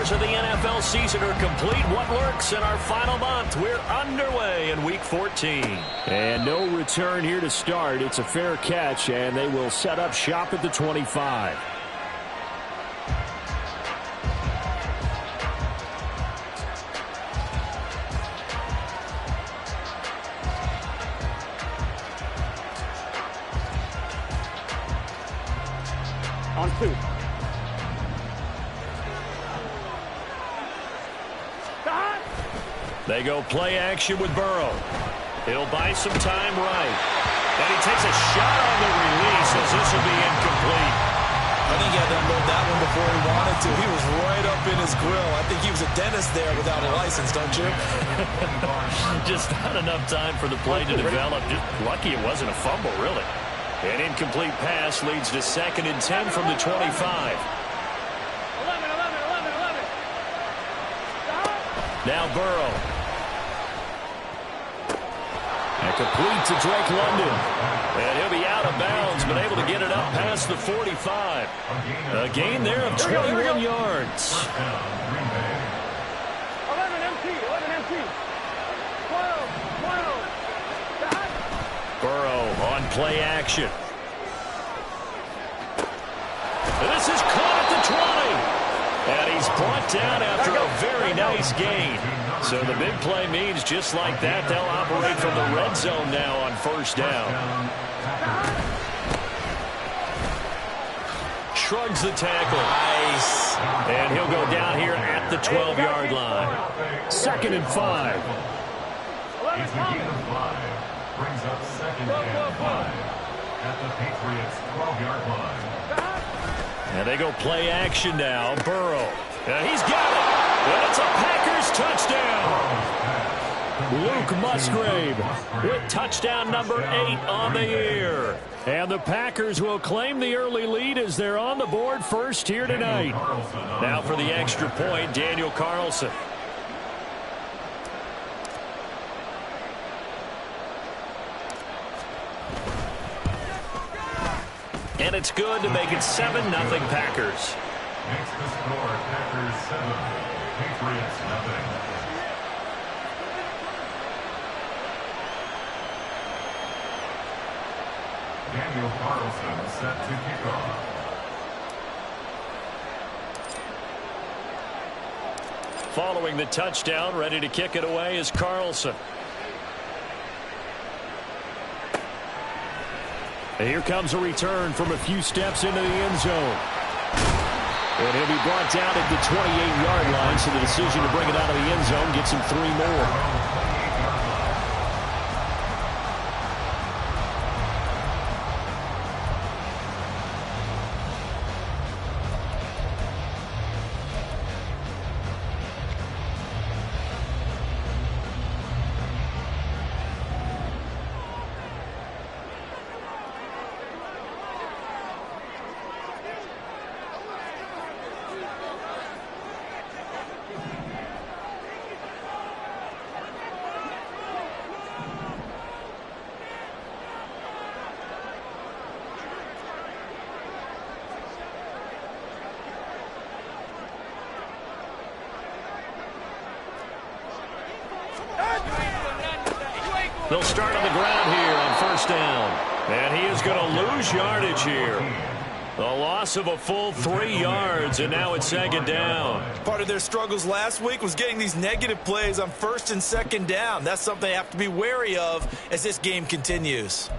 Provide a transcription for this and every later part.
quarters of the NFL season are complete. What lurks in our final month? We're underway in Week 14. And no return here to start. It's a fair catch, and they will set up shop at the 25. On 2. They go play action with Burrow. He'll buy some time right. And he takes a shot on the release as this will be incomplete. I think he had to unload that one before he wanted to. He was right up in his grill. I think he was a dentist there without a license, don't you? Just not enough time for the play to develop. Just lucky it wasn't a fumble, really. An incomplete pass leads to 2nd and 10 from the 25. 11. Now Burrow. And complete to Drake London. And he'll be out of bounds, but able to get it up past the 45. A gain there of 21 yards. 11 empty. 12. Burrow on play action. And this is caught at the 20. And he's brought down after a very nice gain. So the big play means just like that, they'll operate from the red zone now on 1st down. Shrugs the tackle. Nice. And he'll go down here at the 12-yard line. 2nd and 5. It's a gain of 5. Brings up 2nd and 5 at the Patriots' 12-yard line. And they go play action now. Burrow. And he's got it. And it's a Packers touchdown. Luke Musgrave with touchdown number 8 on the year. And the Packers will claim the early lead as they're on the board first here tonight. Now for the extra point, Daniel Carlson. And it's good to make it 7-0 Packers. Makes the score Packers 7, Patriots 0. Daniel Carlson set to kick off. Following the touchdown, ready to kick it away is Carlson. And here comes a return from a few steps into the end zone. And he'll be brought down at the 28-yard line, so the decision to bring it out of the end zone gets him 3 more. They'll start on the ground here on 1st down. And he is going to lose yardage here. The loss of a full 3 yards, and now it's 2nd down. Part of their struggles last week was getting these negative plays on 1st and 2nd down. That's something they have to be wary of as this game continues.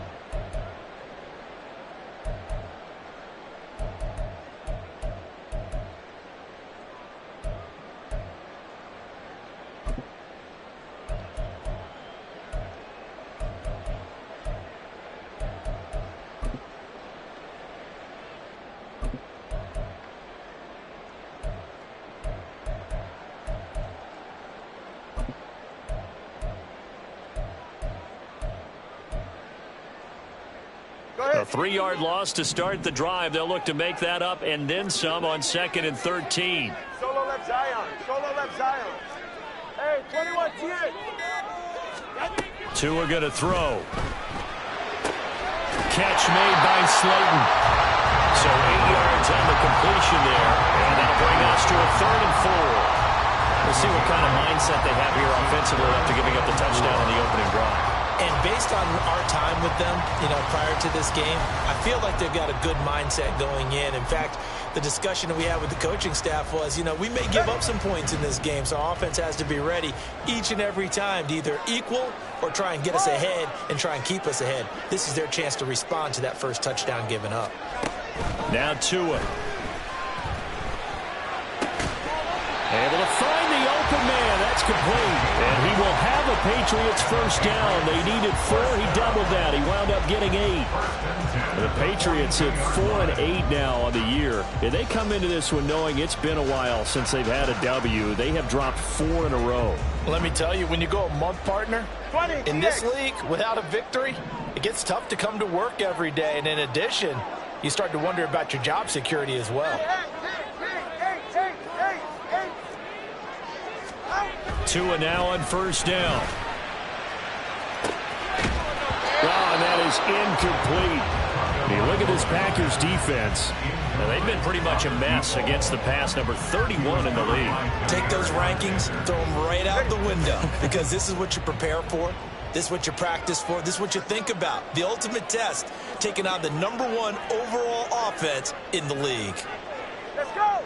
A 3-yard loss to start the drive. They'll look to make that up and then some on 2nd and 13. Solo left Zion. Hey, 21, Two are going to throw. Catch made by Slayton. So 8 yards on the completion there, and that'll bring us to a 3rd and 4. We'll see what kind of mindset they have here offensively after giving up the touchdown on the opening drive. And based on our time with them, prior to this game, I feel like they've got a good mindset going in. In fact, the discussion that we had with the coaching staff was, we may give up some points in this game, so our offense has to be ready each and every time to either equal or try and get us ahead and try and keep us ahead. This is their chance to respond to that first touchdown given up. Now Tua. Able to find the open man. That's complete. And he will have a Patriots first down. They needed 4. He doubled that. He wound up getting 8. The Patriots at 4-8 now on the year. And they come into this one knowing it's been a while since they've had a W. They have dropped 4 in a row. Let me tell you, when you go a month, partner, in this league without a victory, it gets tough to come to work every day. And in addition, you start to wonder about your job security as well. Tua now on first down. And that is incomplete. Hey, look at this Packers defense. Well, they've been pretty much a mess against the pass, number 31 in the league. Take those rankings, throw them right out the window, because this is what you prepare for. This is what you practice for. This is what you think about. The ultimate test, taking on the number 1 overall offense in the league. Let's go.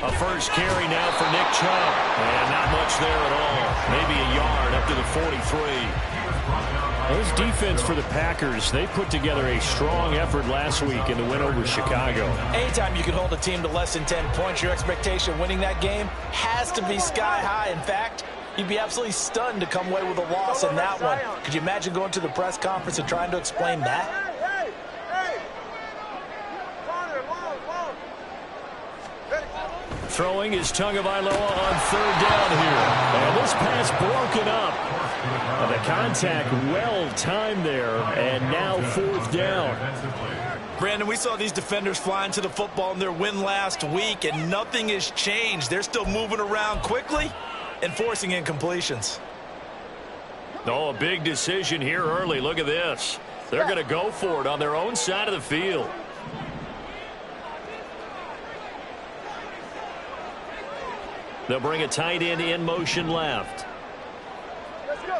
A first carry now for Nick Chubb. And not much there at all. Maybe a yard up to the 43. This defense for the Packers, they put together a strong effort last week in the win over Chicago. Anytime you can hold a team to less than 10 points, your expectation of winning that game has to be sky high. In fact, you'd be absolutely stunned to come away with a loss in that one. Could you imagine going to the press conference and trying to explain that? Throwing is Tagovailoa on 3rd down here. And this pass broken up. And the contact well-timed there. And now 4th down. Brandon, we saw these defenders flying to the football in their win last week, and nothing has changed. They're still moving around quickly and forcing incompletions. Oh, a big decision here early. Look at this. They're going to go for it on their own side of the field. They'll bring a tight end in motion left. Let's go.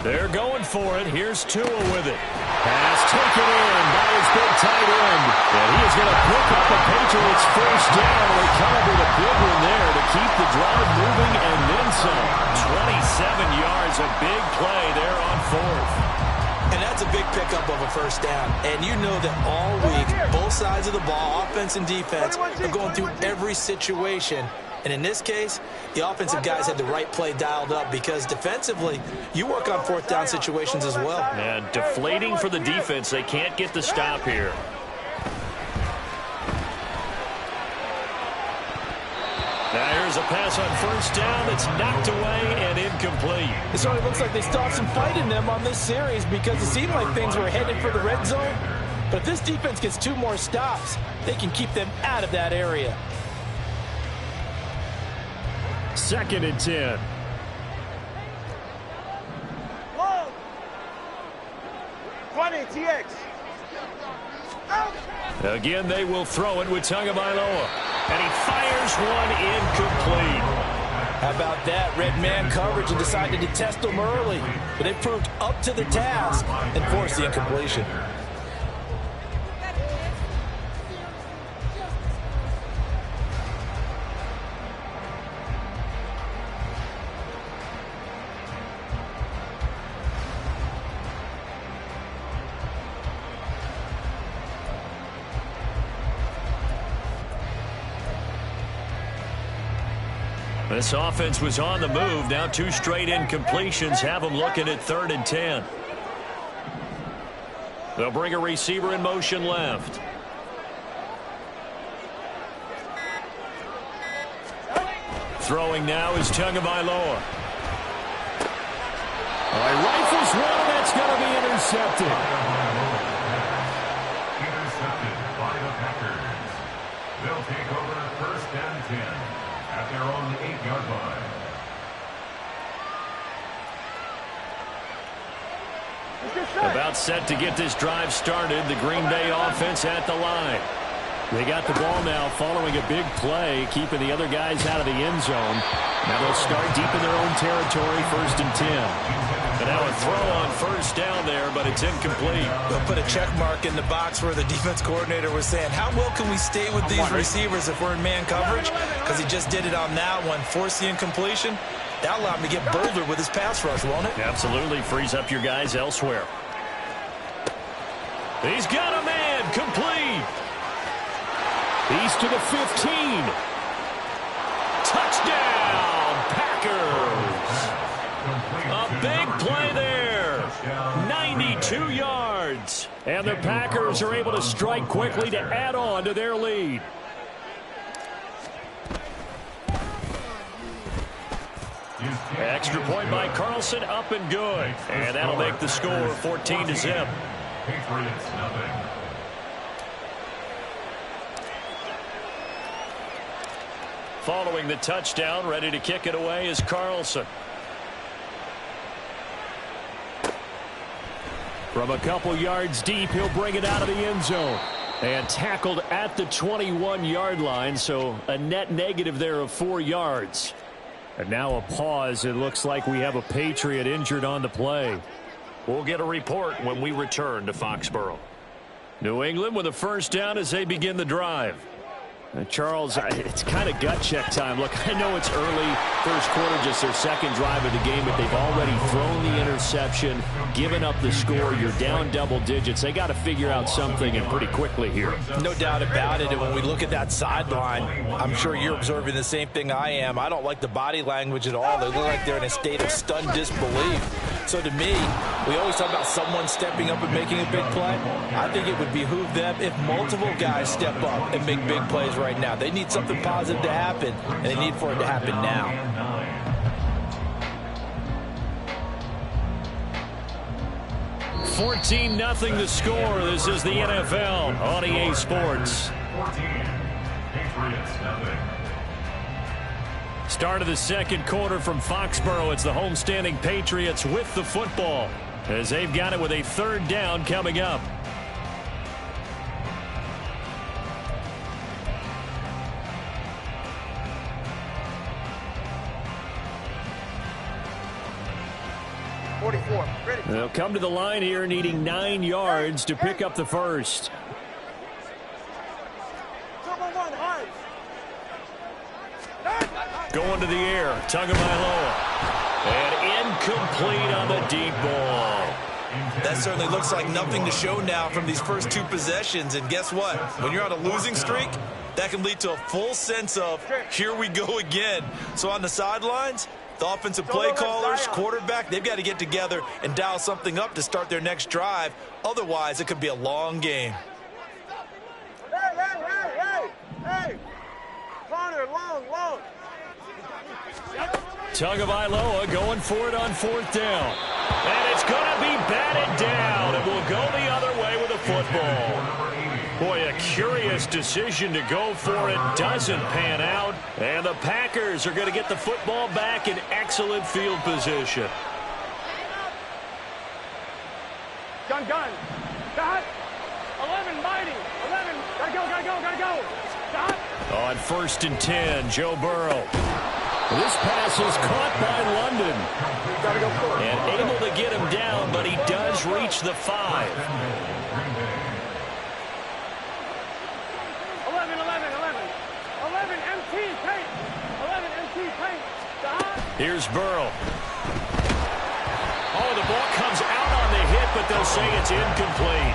They're going for it. Here's Tua with it. Pass taken in by his big tight end. And he is going to pick up the Patriots first down. They come up with a big one there to keep the drive moving and then some. 27 yards, a big play there on 4th. And that's a big pickup of a first down. And you know that all week, both sides of the ball, offense and defense, are going through every situation. And in this case, the offensive guys had the right play dialed up, because defensively, you work on 4th down situations as well. And deflating for the defense. They can't get the stop here. Now here's a pass on first down that's knocked away and incomplete. It certainly looks like they stopped some fight in them on this series, because it seemed like things were headed for the red zone. But if this defense gets 2 more stops, they can keep them out of that area. 2nd and 10. Whoa. 20 TX. Again, they will throw it with Tagovailoa. And he fires one incomplete. How about that? Red man coverage, and decided to test them early. But they proved up to the task and forced the incompletion. This offense was on the move. Now 2 straight incompletions have them looking at 3rd and 10. They'll bring a receiver in motion left. Throwing now is Tagovailoa. Rifles one, that's going to be intercepted. Intercepted by the Packers. They'll take over 1st and 10 at their own 8-yard line. About set to get this drive started. The Green Bay offense at the line. They got the ball now following a big play, keeping the other guys out of the end zone. Now they'll start deep in their own territory, 1st and 10. And now a throw on first down there, but it's incomplete. They'll put a check mark in the box where the defense coordinator was saying, how well can we stay with these receivers if we're in man coverage? Because he just did it on that one, forced the incompletion. That allowed him to get bolder with his pass rush, won't it? Absolutely. Frees up your guys elsewhere. He's got a man. Complete. He's to the 15. Touchdown, Packers. A big play there. 92 yards. And the Packers are able to strike quickly to add on to their lead. Extra point by Carlson, up and good. And that'll make the score 14-0. Patriots nothing. Following the touchdown, ready to kick it away is Carlson. From a couple yards deep, he'll bring it out of the end zone. And tackled at the 21-yard line, so a net negative there of 4 yards. And now a pause. It looks like we have a Patriot injured on the play. We'll get a report when we return to Foxborough. New England with a first down as they begin the drive. Charles, it's kind of gut check time. Look, I know it's early, first quarter, just their second drive of the game, but they've already thrown the interception, given up the score. You're down double digits. They got to figure out something, and pretty quickly here. No doubt about it. And when we look at that sideline, I'm sure you're observing the same thing I am. I don't like the body language at all. They look like they're in a state of stunned disbelief. So to me, we always talk about someone stepping up and making a big play. I think it would behoove them if multiple guys step up and make big plays right now. They need something positive to happen, and they need for it to happen now. 14-0 the score. This is the NFL on EA Sports. 14. Patriots nothing. Start of the second quarter from Foxborough. It's the homestanding Patriots with the football, as they've got it with a third down coming up. They'll come to the line here needing 9 yards to pick up the first. Going to the air, Tagovailoa. And incomplete on the deep ball. That certainly looks like nothing to show now from these first 2 possessions. And guess what? When you're on a losing streak, that can lead to a full sense of, here we go again. So on the sidelines, the offensive play callers, quarterback, they've got to get together and dial something up to start their next drive. Otherwise, it could be a long game. Hey! Connor, long. Tagovailoa going for it on fourth down. And it's going to be batted down. It will go the other way with a football. Boy, a curious decision to go for it. Doesn't pan out. And the Packers are going to get the football back in excellent field position. Gun. Stop. 11, mighty. 11. Gotta go. Stop. On 1st and 10, Joe Burrow. This pass is caught by London. Gotta go for it. And able to get him down, but he does reach the 5. 11 MT paint. 11 MT paint. Stop. Here's Burrow. Oh, the ball comes out on the hit, but they'll say it's incomplete.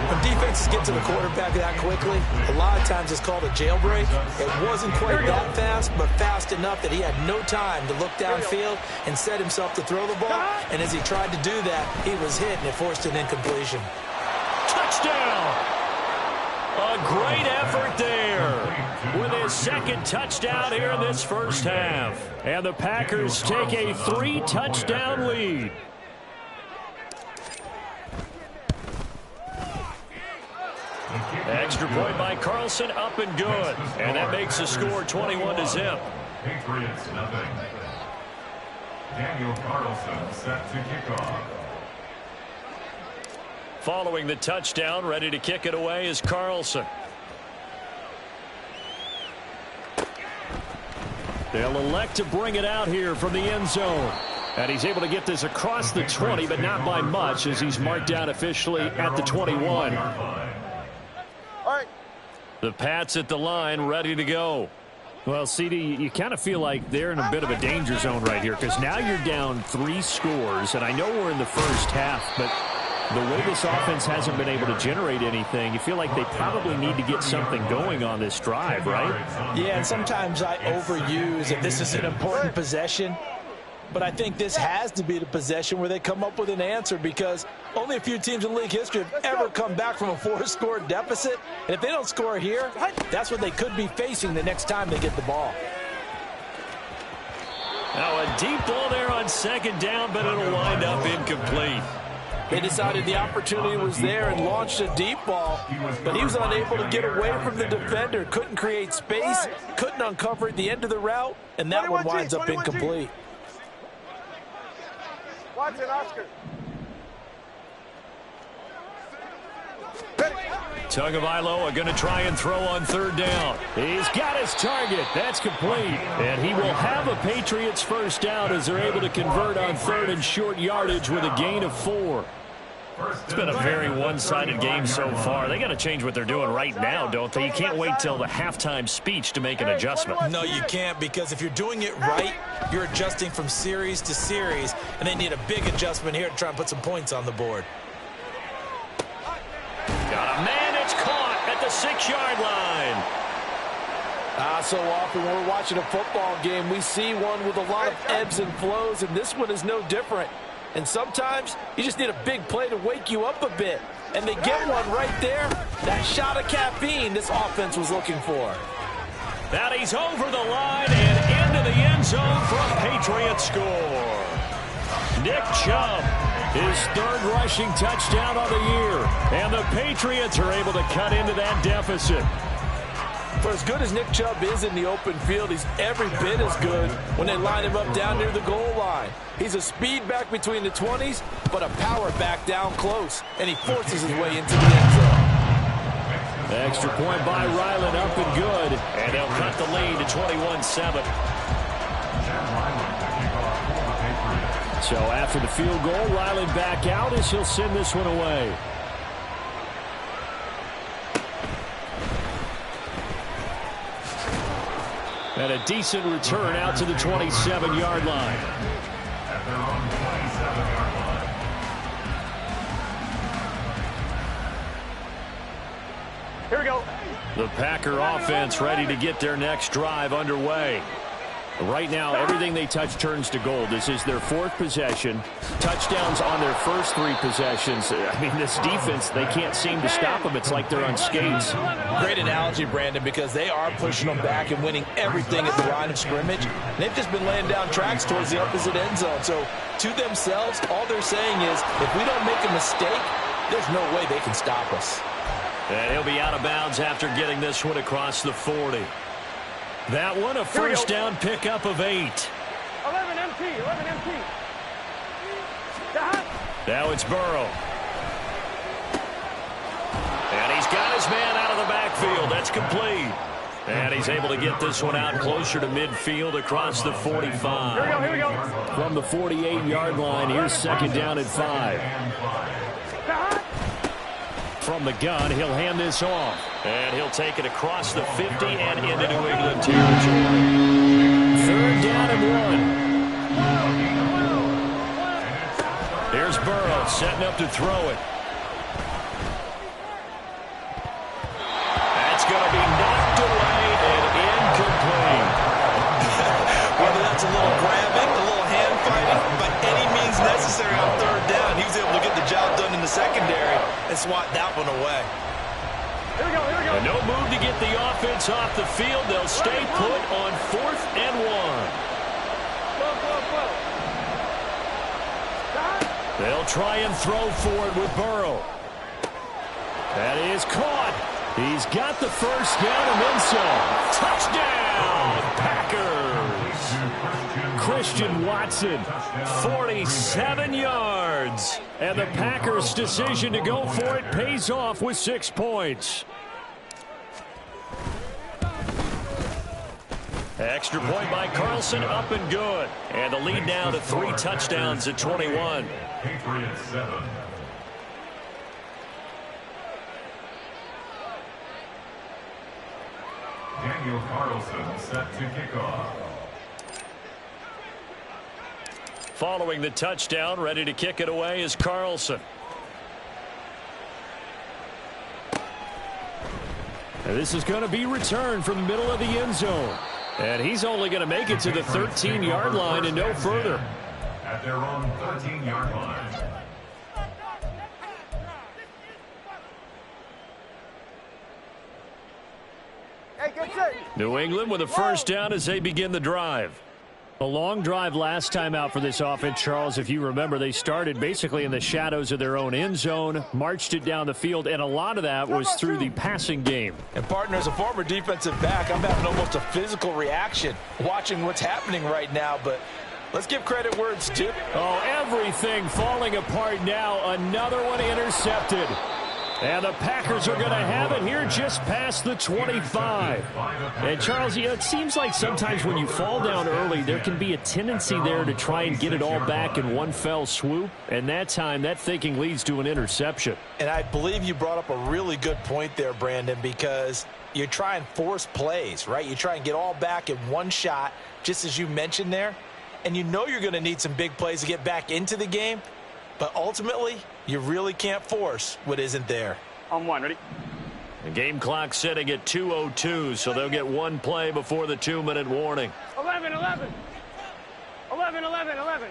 When defenses get to the quarterback that quickly, a lot of times it's called a jailbreak. It wasn't quite that fast, but fast enough that he had no time to look downfield and set himself to throw the ball. And as he tried to do that, he was hit, and it forced an incompletion. Touchdown! A great effort there with his second touchdown here in this first half. And the Packers take a 3-touchdown lead. Extra point by Carlson, up and good. And that makes the score 21-0. Patriots nothing. Daniel Carlson set to kick off. Following the touchdown, ready to kick it away is Carlson. They'll elect to bring it out here from the end zone. And he's able to get this across the 20, but not by much, as he's marked down officially at the 21. All right. The Pats at the line, ready to go. Well, CD, you kind of feel like they're in a bit of a danger zone right here, because now you're down 3 scores, and I know we're in the first half, but the way this offense hasn't been able to generate anything, you feel like they probably need to get something going on this drive, right? Yeah, and sometimes I overuse that this is an important possession. But I think this has to be the possession where they come up with an answer, because only a few teams in league history have ever come back from a 4-score deficit. And if they don't score here, that's what they could be facing the next time they get the ball. Now a deep ball there on second down, but it'll wind up incomplete. They decided the opportunity was there and launched a deep ball, but he was unable to get away from the defender. Couldn't create space, couldn't uncover at the end of the route, and that one winds up incomplete. Watch it, Oscar. Tagovailoa are going to try and throw on third down. He's got his target. That's complete. And he will have a Patriots first down as they're able to convert on third and short yardage with a gain of 4. It's been a very one-sided game so far. They got to change what they're doing right now, don't they? You can't wait till the halftime speech to make an adjustment. No, you can't, because if you're doing it right, you're adjusting from series to series, and they need a big adjustment here to try and put some points on the board. Got a man, it's caught at the 6-yard line. So often when we're watching a football game, we see one with a lot of ebbs and flows, and this one is no different. And sometimes you just need a big play to wake you up a bit. And they get one right there. That shot of caffeine this offense was looking for. Now he's over the line and into the end zone for a Patriots score. Nick Chubb, his 3rd rushing touchdown of the year. And the Patriots are able to cut into that deficit. For as good as Nick Chubb is in the open field, he's every bit as good when they line him up down near the goal line. He's a speed back between the 20s, but a power back down close, and he forces his way into the end zone. Extra point by Ryland, up and good. And they'll cut the lead to 21-7. So after the field goal, Ryland back out as he'll send this one away. And a decent return out to the 27-yard line. At their own 27-yard line. Here we go. The Packer offense ready to get their next drive underway. Right now, everything they touch turns to gold. This is their 4th possession. Touchdowns on their first 3 possessions. I mean, this defense, they can't seem to stop them. It's like they're on skates. Great analogy, Brandon, because they are pushing them back and winning everything at the line of scrimmage. They've just been laying down tracks towards the opposite end zone. So to themselves, all they're saying is, if we don't make a mistake, there's no way they can stop us. And he'll be out of bounds after getting this one across the 40. That one a first down pickup of 8. 11 MT, 11 MT. Now it's Burrow. And he's got his man out of the backfield. That's complete. And he's able to get this one out closer to midfield across the 45. Here we go. From the 48-yard line, here's 2nd down at 5. From the gun, he'll hand this off. And he'll take it across the 50 and into New England territory. 3rd down and 1. Here's Burrow setting up to throw it. That's going to be knocked away and incomplete. Whether that's a little grabbing, a little hand fighting, by any means necessary on 3rd down, he was able to get the job done in the secondary and swat that one away. Here we go. And no move to get the offense off the field. They'll stay put on 4th and 1. They'll try and throw for it with Burrow. That is caught. He's got the first down and then some. Touchdown, Packers. Christian Watson, 47 yards. And the Packers' decision to go for it pays off with 6 points. Extra point by Carlson, up and good. And the lead now to 3 touchdowns at 21. Patriots 7. Daniel Carlson set to kickoff. Following the touchdown, ready to kick it away is Carlson. And this is going to be returned from the middle of the end zone. And he's only going to make it to the 13-yard line and no further. At their own 13-yard line. New England with a first down as they begin the drive. A long drive last time out for this offense, Charles. If you remember, they started basically in the shadows of their own end zone, marched it down the field, and a lot of that was through the passing game. And, partner, as a former defensive back, I'm having almost a physical reaction watching what's happening right now, but let's give credit where it's due. Oh, everything falling apart now. Another one intercepted. And the Packers are going to have it here just past the 25. And, Charles, it seems like sometimes when you fall down early, there can be a tendency there to try and get it all back in one fell swoop. And that time, that thinking leads to an interception. And I believe you brought up a really good point there, Brandon, because you try and force plays, right? You try and get all back in one shot, just as you mentioned there. And you know you're going to need some big plays to get back into the game. But ultimately, you really can't force what isn't there. On one, ready? The game clock setting at 2:02, so they'll get one play before the 2-minute warning. 11, 11. 11, 11, 11.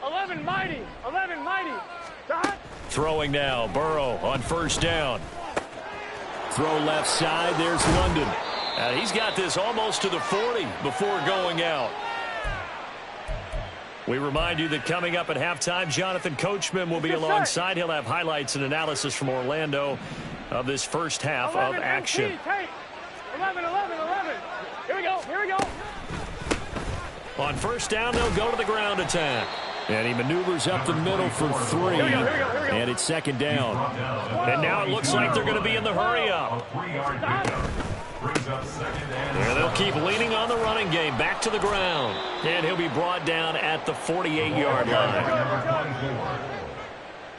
11, mighty. 11, mighty. Dot. Throwing now, Burrow on first down. Throw left side, there's London. And he's got this almost to the 40 before going out. We remind you that coming up at halftime, Jonathan Coachman will be alongside. He'll have highlights and analysis from Orlando of this first half of action. 11, 11, 11. Here we go, here we go. On first down, they'll go to the ground attack. And he maneuvers up the middle for 3. Here we go. And it's second down. And now it looks like they're going to be in the hurry up. A 3-yard pickup. Brings up second and Yeah, they'll keep leaning on the running game. Back to the ground. And he'll be brought down at the 48-yard line. number 24.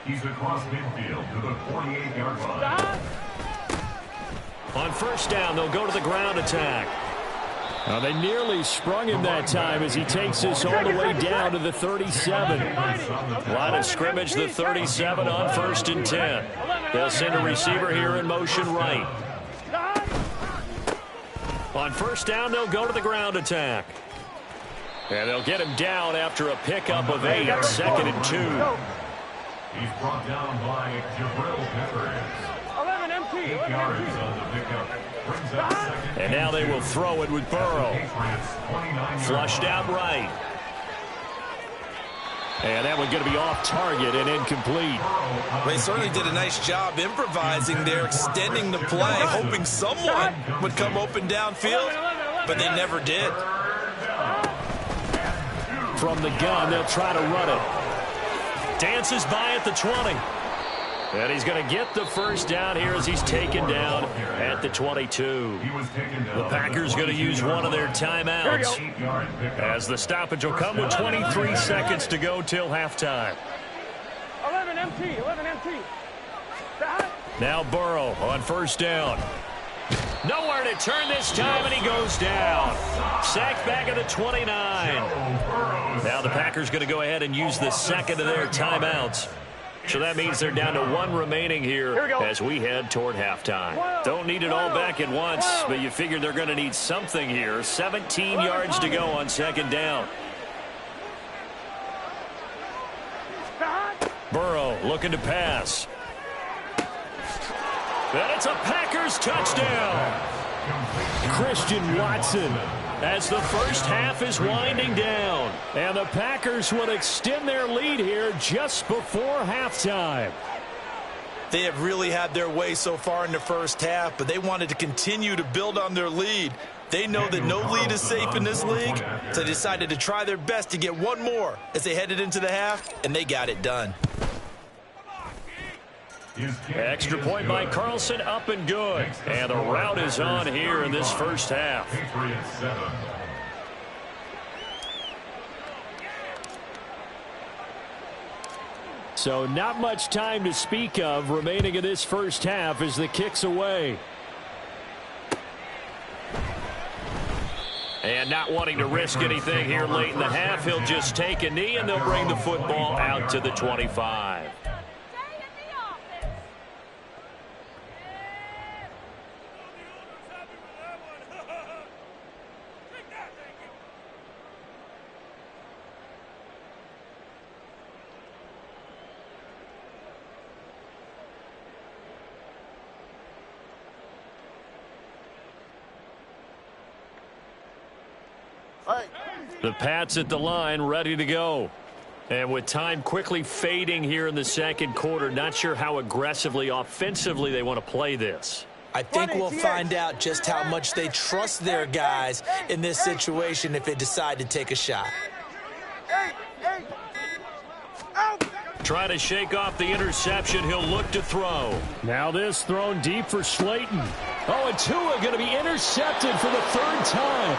He's across midfield to the 48-yard line. On first down, they'll go to the ground attack. Now, they nearly sprung him that time as he takes this all the way down to the 37. Line of scrimmage, the 37 on first and 10. They'll send a receiver here in motion right. On first down, they'll go to the ground attack. And they'll get him down after a pickup of 8, second and 2. He's brought down by Jabril Peppers. 11 MT. 8 yards on the pickup. Brings up second. And now they will throw it with Burrow. Patriots 29 Flushed out right. And that one's going to be off target and incomplete. They certainly did a nice job improvising there, extending the play, hoping someone would come open downfield, but they never did. From the gun, they'll try to run it. Dances by at the 20. And he's going to get the first down here as he's taken down at the 22. He was taken down. The Packers going to use one of their timeouts 8-yard pickup. as the stoppage will come with 23 seconds to go till halftime. 11 MT. 11 MT. Now Burrow on first down. Nowhere to turn this time, and he goes down. Sacked back at the 29. Now the Packers going to go ahead and use the second of their timeouts. So that means they're down to one remaining here as we head toward halftime. Don't need it all back at once, but you figure they're going to need something here. 17 yards to go on second down. Burrow looking to pass. And it's a Packers touchdown. Christian Watson. As the first half is winding down. And the Packers will extend their lead here just before halftime. They have really had their way so far in the first half, but they wanted to continue to build on their lead. They know that no lead is safe in this league, so they decided to try their best to get one more as they headed into the half, and they got it done. Extra point by Carlson, up and good. And the rout is on here in this first half. So not much time to speak of remaining in this first half as the kick's away. And not wanting to risk anything here late in the half, he'll just take a knee and they'll bring the football out to the 25. The Pats at the line, ready to go. And with time quickly fading here in the second quarter, not sure how aggressively, offensively they want to play this. I think we'll find out just how much they trust their guys in this situation if they decide to take a shot. Try to shake off the interception. He'll look to throw. Now this thrown deep for Slayton. Oh, and Tua going to be intercepted for the third time.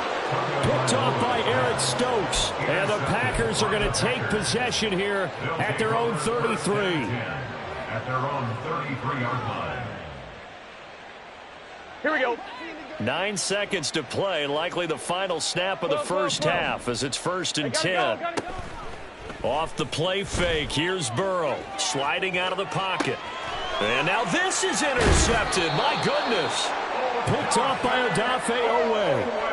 Picked off by Eric Stokes. And the Packers are going to take possession here at their own 33. At their own 33-yard line. Here we go. 9 seconds to play. Likely the final snap of the first half as it's 1st and 10. Off the play fake, here's Burrow, sliding out of the pocket. And now this is intercepted, my goodness. Picked off by Odafe Owe.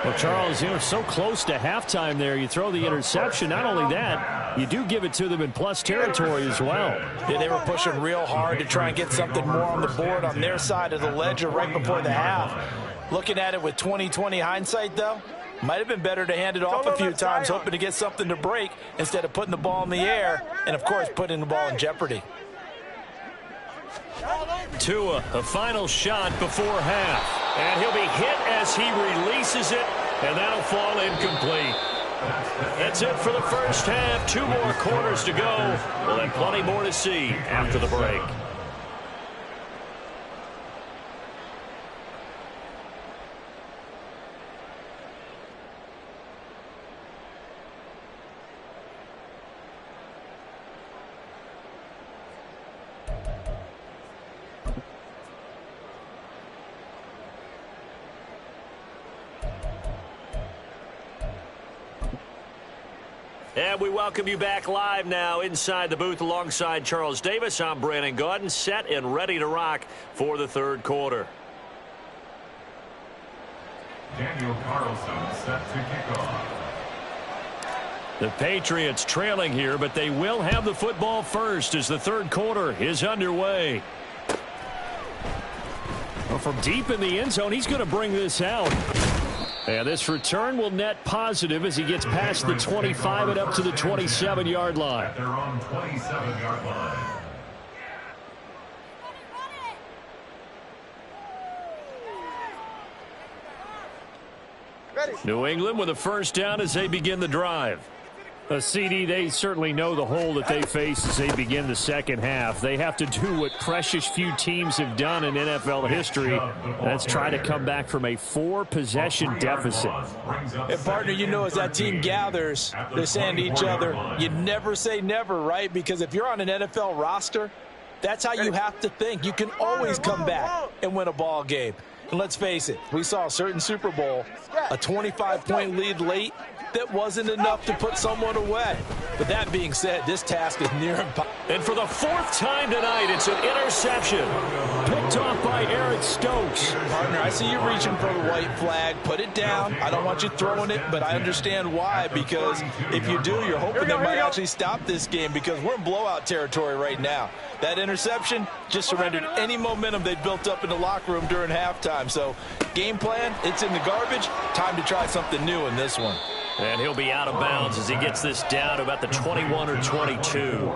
Well, Charles, you know, so close to halftime there. You throw the interception. Not only that, you do give it to them in plus territory as well. Yeah, they were pushing real hard to try and get something more on the board on their side of the ledger right before the half. Looking at it with 20/20 hindsight, though, might have been better to hand it off a few times, hoping to get something to break instead of putting the ball in the air and, of course, putting the ball in jeopardy. Tua, a final shot before half. And he'll be hit as he releases it, and that'll fall incomplete. That's it for the first half. 2 more quarters to go. We'll have plenty more to see after the break. And we welcome you back live now inside the booth alongside Charles Davis. I'm Brandon Gaudin, set and ready to rock for the third quarter. Daniel Carlson set to kick off. The Patriots trailing here, but they will have the football first as the third quarter is underway. Well, from deep in the end zone, he's going to bring this out. And this return will net positive as he gets past the 25 and up to the 27-yard line. At their own 27-yard line. New England with a first down as they begin the drive. CD, they certainly know the hole that they face as they begin the second half. They have to do what precious few teams have done in NFL history. That's try to come back from a 4-possession deficit. And, partner, you know, as that team gathers, they're saying to each other, you never say never, right? Because if you're on an NFL roster, that's how you have to think. You can always come back and win a ball game. And let's face it, we saw a certain Super Bowl, a 25-point lead late, that wasn't enough to put someone away. But that being said, this task is near impossible. And for the 4th time tonight, it's an interception. Picked off by Eric Stokes. Partner, I see you reaching for the white flag. Put it down. I don't want you throwing it, but I understand why. Because if you do, you're hoping they might actually stop this game because we're in blowout territory right now. That interception just surrendered any momentum they built up in the locker room during halftime. So game plan, it's in the garbage. Time to try something new in this one. And he'll be out of bounds as he gets this down to about the 21 or 22.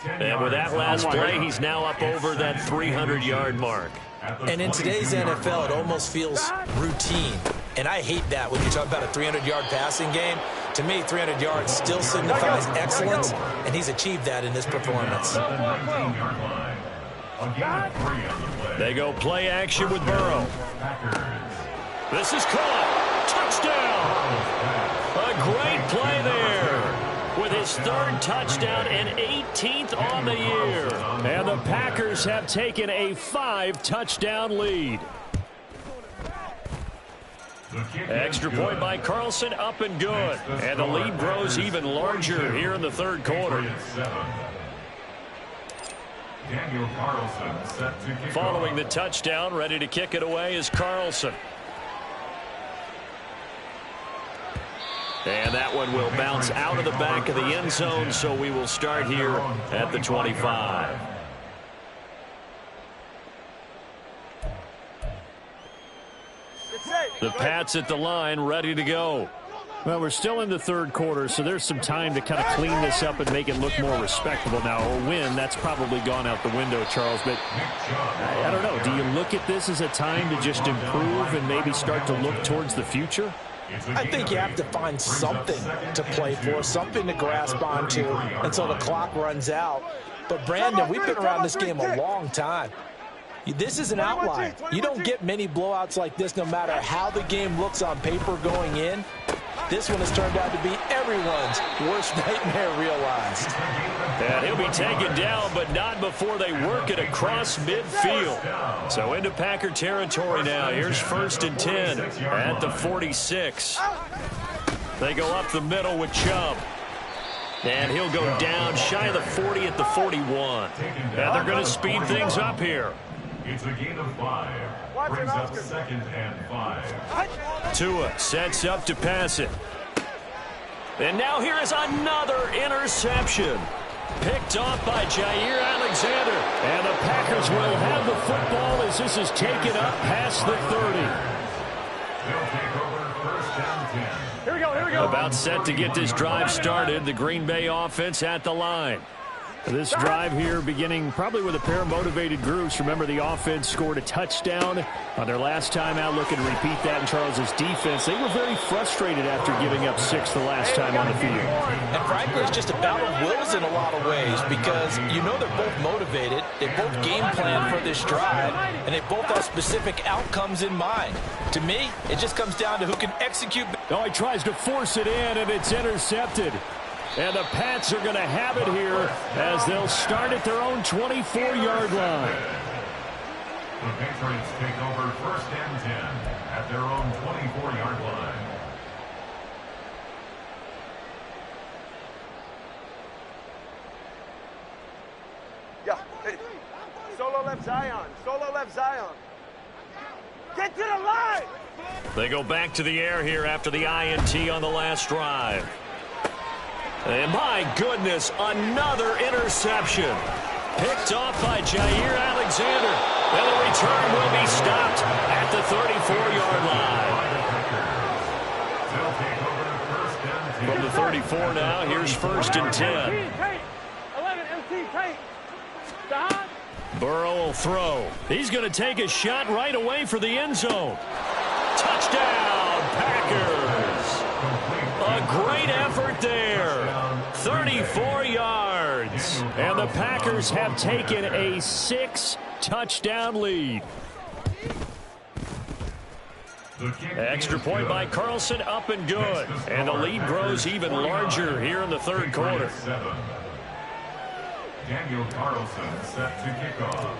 And with that last play, he's now up over that 300-yard mark. And in today's NFL, it almost feels routine. And I hate that when you talk about a 300-yard passing game. To me, 300 yards still signifies excellence, and he's achieved that in this performance. They go play action with Burrow. This is caught. Touchdown. A great play there with his third touchdown and 18th on the year. And the Packers have taken a 5-touchdown lead. Extra point by Carlson, up and good. And the lead grows even larger here in the third quarter. Following the touchdown, ready to kick it away is Carlson. And that one will bounce out of the back of the end zone, so we will start here at the 25. The Pats at the line, ready to go. Well, we're still in the third quarter, so there's some time to kind of clean this up and make it look more respectable. Now, a win, that's probably gone out the window, Charles. But I don't know. Do you look at this as a time to just improve and maybe start to look towards the future? I think you have to find something to play for, something to grasp onto until the clock runs out. But, Brandon, we've been around this game a long time. This is an outlier. You don't get many blowouts like this no matter how the game looks on paper going in. This one has turned out to be everyone's worst nightmare realized. And he'll be taken down, but not before they work it across midfield. So into Packer territory now. Here's 1st and 10 at the 46. They go up the middle with Chubb. And he'll go down shy of the 40 at the 41. And they're going to speed things up here. It's a gain of 5. Brings up 2nd and 5. Tua sets up to pass it. And now here is another interception. Picked off by Jair Alexander. And the Packers will have the football as this is taken up past the 30. They'll take over 1st and 10. Here we go, here we go. About set to get this drive started. The Green Bay offense at the line. This drive here beginning probably with a pair of motivated groups. Remember, the offense scored a touchdown on their last time out. Looking to repeat that in Charles's defense. They were very frustrated after giving up 6 the last time on the field. And frankly, it's just a battle of wills in a lot of ways because you know they're both motivated. They both game plan for this drive, and they both have specific outcomes in mind. To me, it just comes down to who can execute. Oh, he tries to force it in, and it's intercepted. And the Pats are going to have it here as they'll start at their own 24-yard line. The Patriots take over 1st and 10 at their own 24-yard line. Yeah. Hey. Solo left Zion. Solo left Zion. Get to the line. They go back to the air here after the INT on the last drive. And my goodness, another interception. Picked off by Jair Alexander. And the return will be stopped at the 34-yard line. From the 34 now, here's 1st and 10. 11 MT paint. Burrow will throw. He's going to take a shot right away for the end zone. Touchdown, Packers. A great effort there. 34 yards. And the Packers have taken a 6-touchdown lead. Extra point by Carlson, up and good. And the lead grows even larger here in the third quarter. Daniel Carlson set to kick off.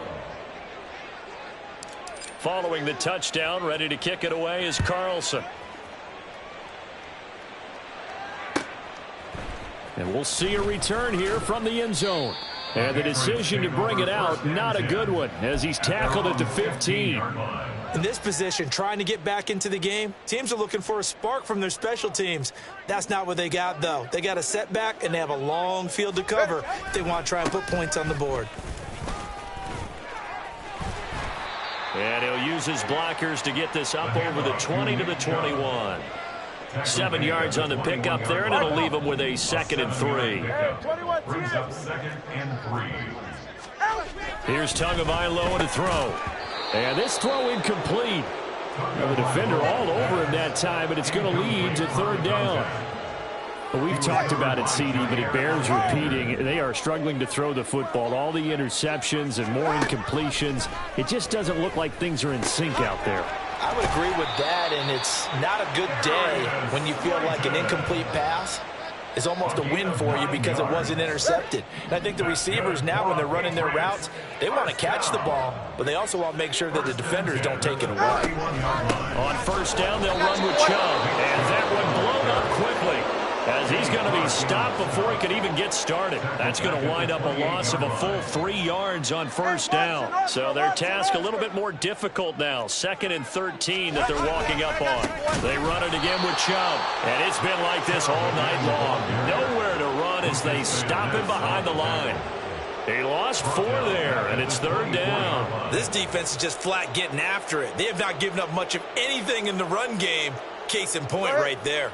Following the touchdown, ready to kick it away is Carlson. And we'll see a return here from the end zone. And the decision to bring it out, not a good one, as he's tackled at the 15. In this position, trying to get back into the game, teams are looking for a spark from their special teams. That's not what they got, though. They got a setback, and they have a long field to cover if they want to try and put points on the board. And he'll use his blockers to get this up over the 20 to the 21. 7 yards on the pickup there, and it'll leave him with a 2nd and 3. Brings up 2nd and 3. Here's Tagovailoa to throw. And this throw incomplete. Well, the defender all over him that time, but it's going to lead to third down. Well, we've talked about it, CD, but it bears repeating. They are struggling to throw the football. All the interceptions and more incompletions. It just doesn't look like things are in sync out there. I would agree with that, and it's not a good day when you feel like an incomplete pass is almost a win for you because it wasn't intercepted. And I think the receivers now, when they're running their routes, they want to catch the ball, but they also want to make sure that the defenders don't take it away. On first down, they'll run with Chubb, and that one blown up quickly, as he's going to be stopped before he can even get started. That's going to wind up a loss of a full 3 yards on first down. So their task a little bit more difficult now. 2nd and 13 that they're walking up on. They run it again with Chubb, and it's been like this all night long. Nowhere to run as they stop him behind the line. He lost 4 there, and it's third down. This defense is just flat getting after it. They have not given up much of anything in the run game. Case in point right there.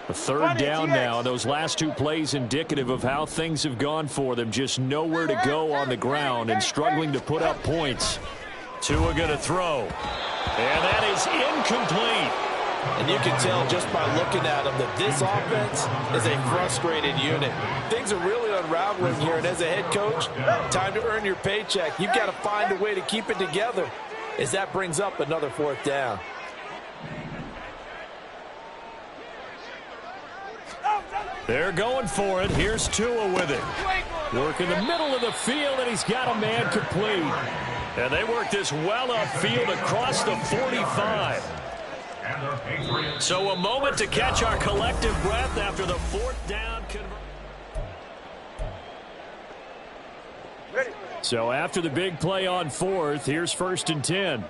A third down now. Those last 2 plays indicative of how things have gone for them. Just nowhere to go on the ground and struggling to put up points. Tua going to throw. And that is incomplete. And you can tell just by looking at them that this offense is a frustrated unit. Things are really unraveling here, and as a head coach, time to earn your paycheck. You've got to find a way to keep it together as that brings up another 4th down. They're going for it. Here's Tua with it. Work in the middle of the field, and he's got a man complete. And they work this well upfield across the 45. So a moment to catch our collective breath after the 4th down conversion. So after the big play on 4th, here's 1st and 10.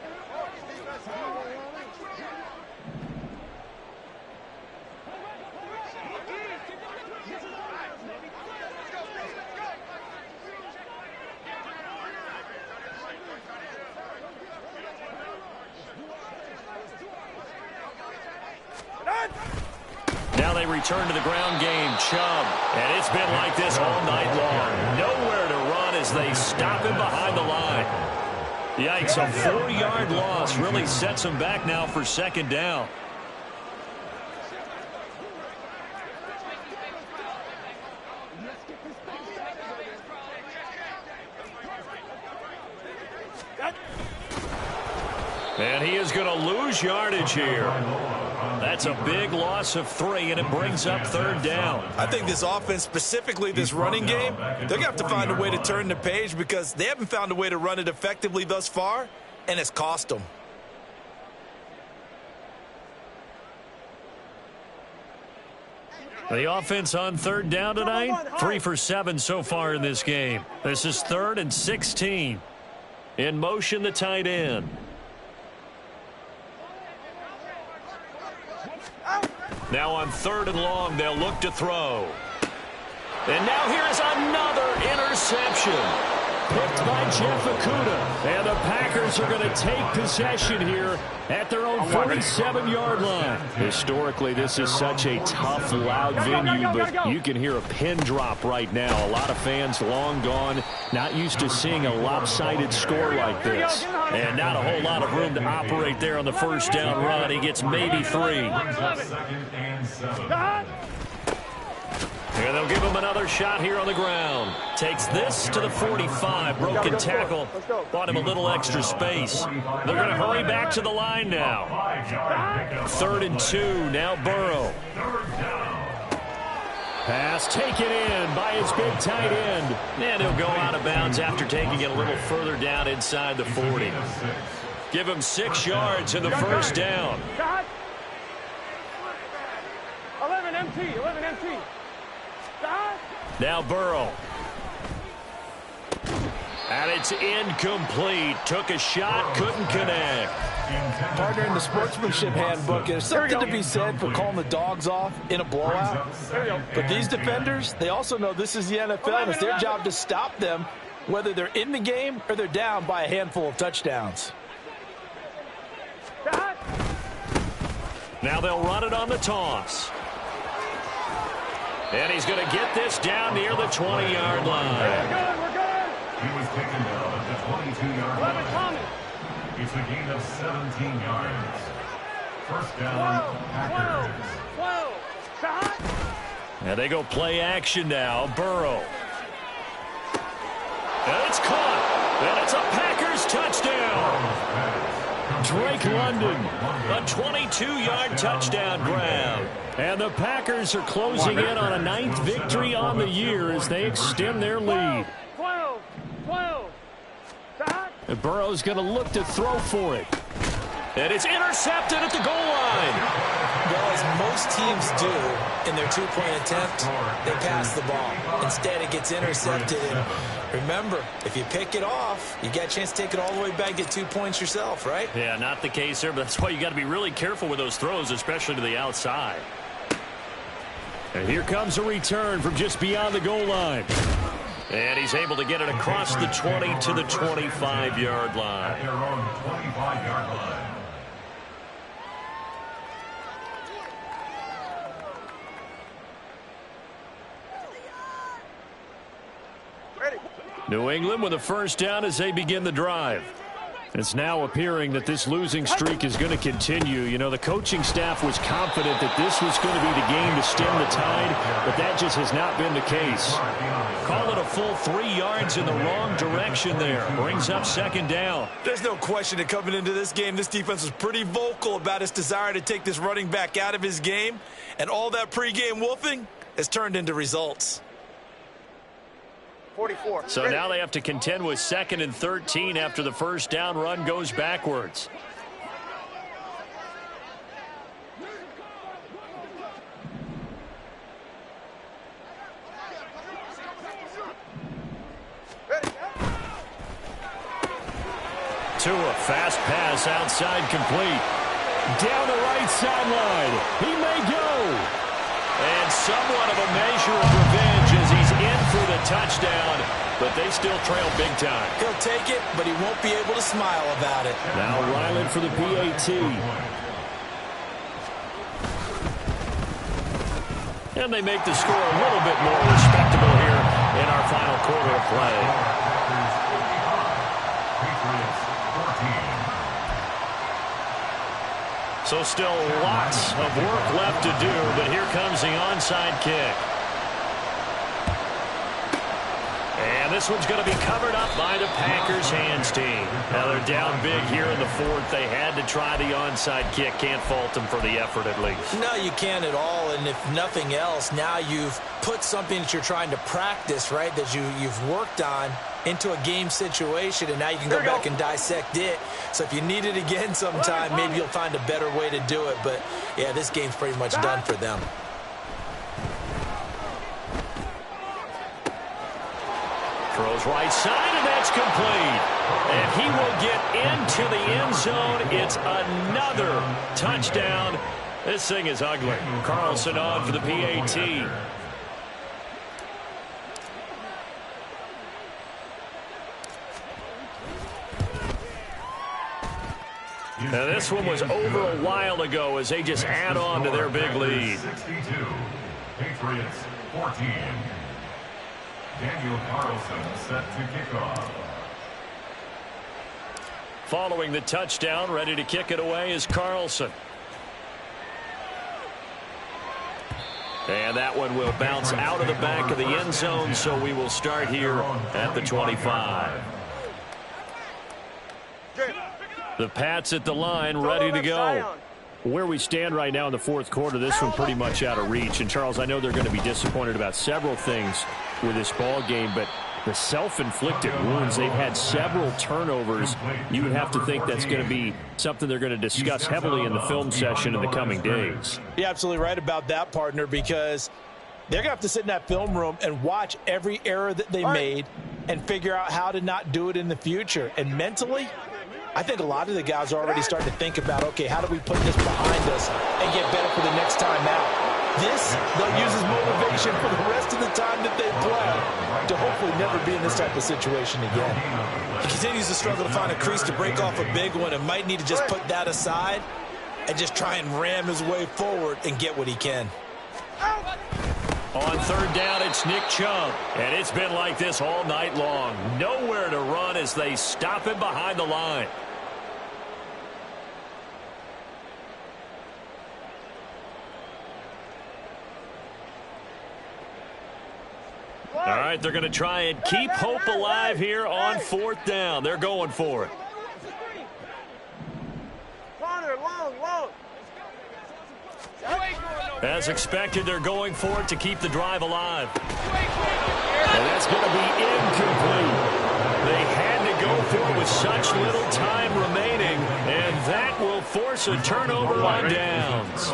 Now they return to the ground game. Chubb. And it's been like this all night long. Nowhere to run as they stop him behind the line. Yikes, a 4-yard loss really sets him back now for 2nd down. And he is going to lose yardage here. That's a big loss of 3, and it brings up 3rd down. I think this offense, specifically this running game, they're going to have to find a way to turn the page because they haven't found a way to run it effectively thus far, and it's cost them. The offense on 3rd down tonight, 3 for 7 so far in this game. This is 3rd and 16. In motion, the tight end. Now on 3rd and long, they'll look to throw. And now here is another interception. Picked by Jeff Okudah. And the Packers are going to take possession here at their own 47-yard line. Historically, this is such a tough, loud venue, but you can hear a pin drop right now. A lot of fans long gone, not used to seeing a lopsided score like this. And not a whole lot of room to operate there on the 1st down run. He gets maybe 3. And they'll give him another shot here on the ground. Takes this to the 45. Broken tackle. Bought him a little extra space. They're going to hurry back to the line now. 3rd and 2. Now Burrow. Pass taken in by his big tight end. And he'll go out of bounds after taking it a little further down inside the 40. Give him 6 yards in the 1st down. 11 MT, 11 MT. Now Burrow. And it's incomplete. Took a shot, couldn't connect. Partner, in the sportsmanship handbook, there's something to be said for calling the dogs off in a blowout. But these defenders, they also know this is the NFL, and it's their job to stop them, whether they're in the game or they're down by a handful of touchdowns. Now they'll run it on the toss. And he's going to get this down near the 20-yard line. We're good. He was taken down at the 22-yard line. It's a gain of 17 yards. First down, Packers. And they go play action now. Burrow. And it's caught. And it's a Packers touchdown. Drake London, a 22-yard touchdown grab. And the Packers are closing in on a 9th victory on the year as they extend their lead. And Burrow's going to look to throw for it. And it's intercepted at the goal line. Well, as most teams do in their two-point attempt, they pass the ball. Instead, it gets intercepted. And remember, if you pick it off, you get a chance to take it all the way back, get 2 points yourself, right? Yeah, not the case there, but that's why you got to be really careful with those throws, especially to the outside. And here comes a return from just beyond the goal line. And he's able to get it across the 20 to the 25-yard line. At their own 25-yard line. New England with a first down as they begin the drive. It's now appearing that this losing streak is going to continue. You know, the coaching staff was confident that this was going to be the game to stem the tide, but that just has not been the case. Call it a full 3 yards in the wrong direction there. Brings up second down. There's no question that coming into this game, this defense was pretty vocal about its desire to take this running back out of his game, and all that pregame wolfing has turned into results. 44. So now they have to contend with 2nd and 13 after the first down run goes backwards. Tua, fast pass outside, complete. Down the right sideline. He may go. And somewhat of a measure of revenge as he's in for the touchdown, but they still trail big time. He'll take it, but he won't be able to smile about it. Now Ryland for the PAT. And they make the score a little bit more respectable here in our final quarter of play. Patriots 14. So still lots of work left to do, but here comes the onside kick. And this one's going to be covered up by the Packers hands team. Now they're down big here in the 4th. They had to try the onside kick. Can't fault them for the effort at least. No, you can't at all. And if nothing else, now you've put something that you're trying to practice, right, that you've worked on into a game situation, and now you can go back and dissect it. So if you need it again sometime, maybe you'll find a better way to do it. But, yeah, this game's pretty much done for them. Throws right side, and that's complete. And he will get into the end zone. It's another touchdown. This thing is ugly. Carlson on for the PAT. Now this one was over a while ago as they just add on to their big lead. 62. Patriots 14. Daniel Carlson set to kick off. Following the touchdown, ready to kick it away is Carlson. And that one will bounce out of the back of the end zone, so we will start here at the 25. The Pats at the line, ready to go. Where we stand right now in the 4th quarter, this one pretty much out of reach. And, Charles, I know they're going to be disappointed about several things with this ball game, but the self-inflicted wounds, they've had several turnovers. You would have to think that's going to be something they're going to discuss heavily in the film session in the coming days. You're absolutely right about that, partner, because they're going to have to sit in that film room and watch every error that they made and figure out how to not do it in the future. And mentally, I think a lot of the guys are already starting to think about, okay, how do we put this behind us and get better for the next time out? This, they'll use as motivation for the rest of the time that they play to hopefully never be in this type of situation again. He continues to struggle to find a crease to break off a big one and might need to just put that aside and just try and ram his way forward and get what he can. On 3rd down, it's Nick Chubb. And it's been like this all night long. Nowhere to run as they stop him behind the line. All right, they're going to try and keep hope alive here on 4th down. They're going for it. Corner, long. As expected, they're going for it to keep the drive alive. And that's going to be incomplete. They had to go for it with such little time remaining, and that will force a turnover on downs.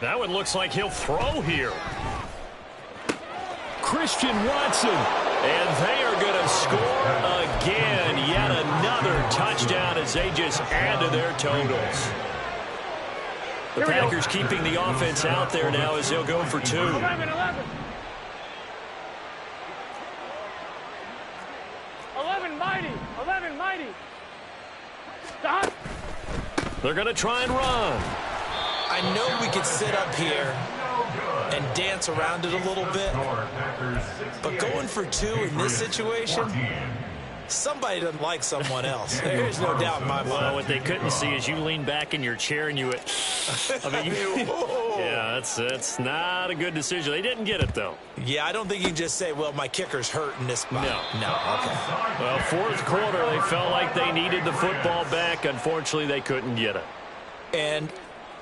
That one looks like he'll throw here. Christian Watson. And they are going to score again. Yet another touchdown as they just add to their totals. The Packers keeping the offense out there now as they'll go for 2. 11. 11 mighty. Stop. They're going to try and run. I know we could sit up here and dance around it a little bit, but going for 2 in this situation, somebody doesn't like someone else. There's no doubt in my mind. Well, what they couldn't see is you lean back in your chair and you went, yeah, that's not a good decision. They didn't get it, though. Yeah, I don't think you can just say, well, my kicker's hurt in this spot. No, okay. Well, 4th quarter, they felt like they needed the football back. Unfortunately, they couldn't get it. And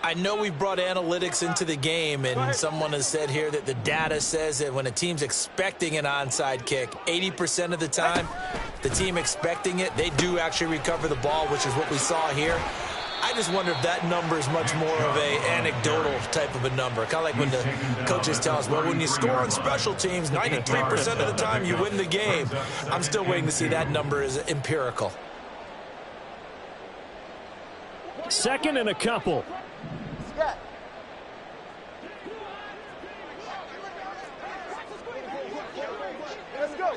I know we brought analytics into the game, and someone has said here that the data says that when a team's expecting an onside kick, 80% of the time, the team expecting it, they do actually recover the ball, which is what we saw here. I just wonder if that number is much more of a anecdotal type of a number. Kind of like when the coaches tell us, well, when you score on special teams, 93% of the time you win the game. I'm still waiting to see that number is empirical. 2nd and a couple. Let's go.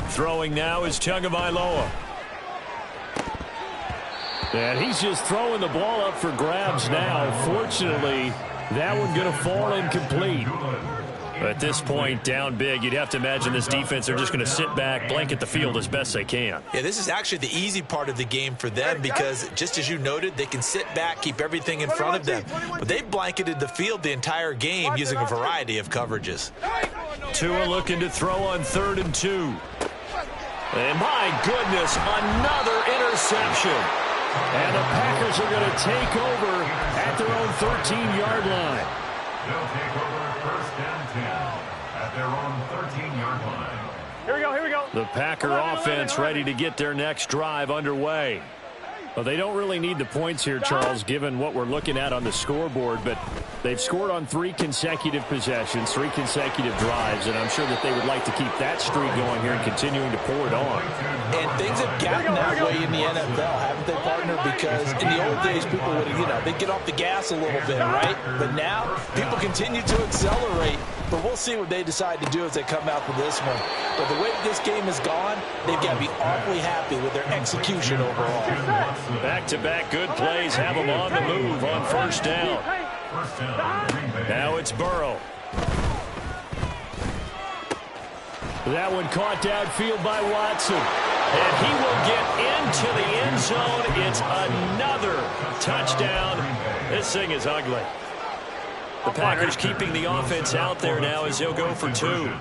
Throwing now is Tagovailoa. And he's just throwing the ball up for grabs now. Fortunately, that one going to fall incomplete. At this point, down big, you'd have to imagine this defense are just going to sit back, blanket the field as best they can. Yeah, this is actually the easy part of the game for them because, just as you noted, they can sit back, keep everything in front of them. But they blanketed the field the entire game using a variety of coverages. Tua looking to throw on 3rd and 2. And my goodness, another interception. And the Packers are going to take over at their own 13-yard line. They'll take over 1st and 10 at their own 13-yard line. Here we go. The Packer offense ready to get their next drive underway. Well, they don't really need the points here, Charles, given what we're looking at on the scoreboard, but they've scored on 3 consecutive possessions, 3 consecutive drives, and I'm sure that they would like to keep that streak going here and continuing to pour it on. And things have gotten that way in the NFL, haven't they, partner? Because in the old days, people would, they'd get off the gas a little bit, right? But now, people continue to accelerate, but we'll see what they decide to do as they come out for this one. But the way this game has gone, they've got to be awfully happy with their execution overall. Back-to-back good plays have them on the move on 1st down. Now it's Burrow. That one caught downfield by Watson. And he will get into the end zone. It's another touchdown. This thing is ugly. The Packers keeping the offense out there now as they'll go for 2.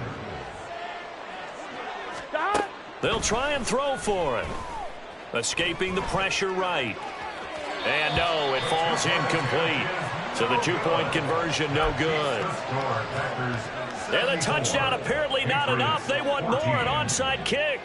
They'll try and throw for it. Escaping the pressure right. And no, it falls incomplete. So the 2-point conversion no good. And the touchdown apparently not enough. They want more, an onside kick.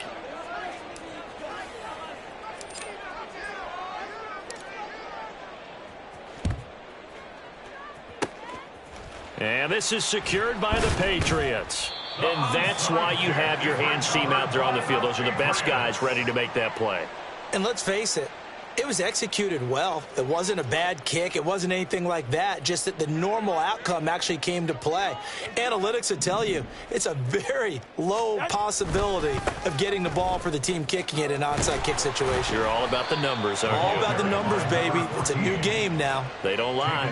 And this is secured by the Patriots. And that's why you have your hands team out there on the field. Those are the best guys ready to make that play. And let's face it, it was executed well. It wasn't a bad kick. It wasn't anything like that, just that the normal outcome actually came to play. Analytics will tell you it's a very low possibility of getting the ball for the team kicking it in an onside kick situation. You're all about the numbers, aren't you? All about the numbers, baby. It's a new game now. They don't lie.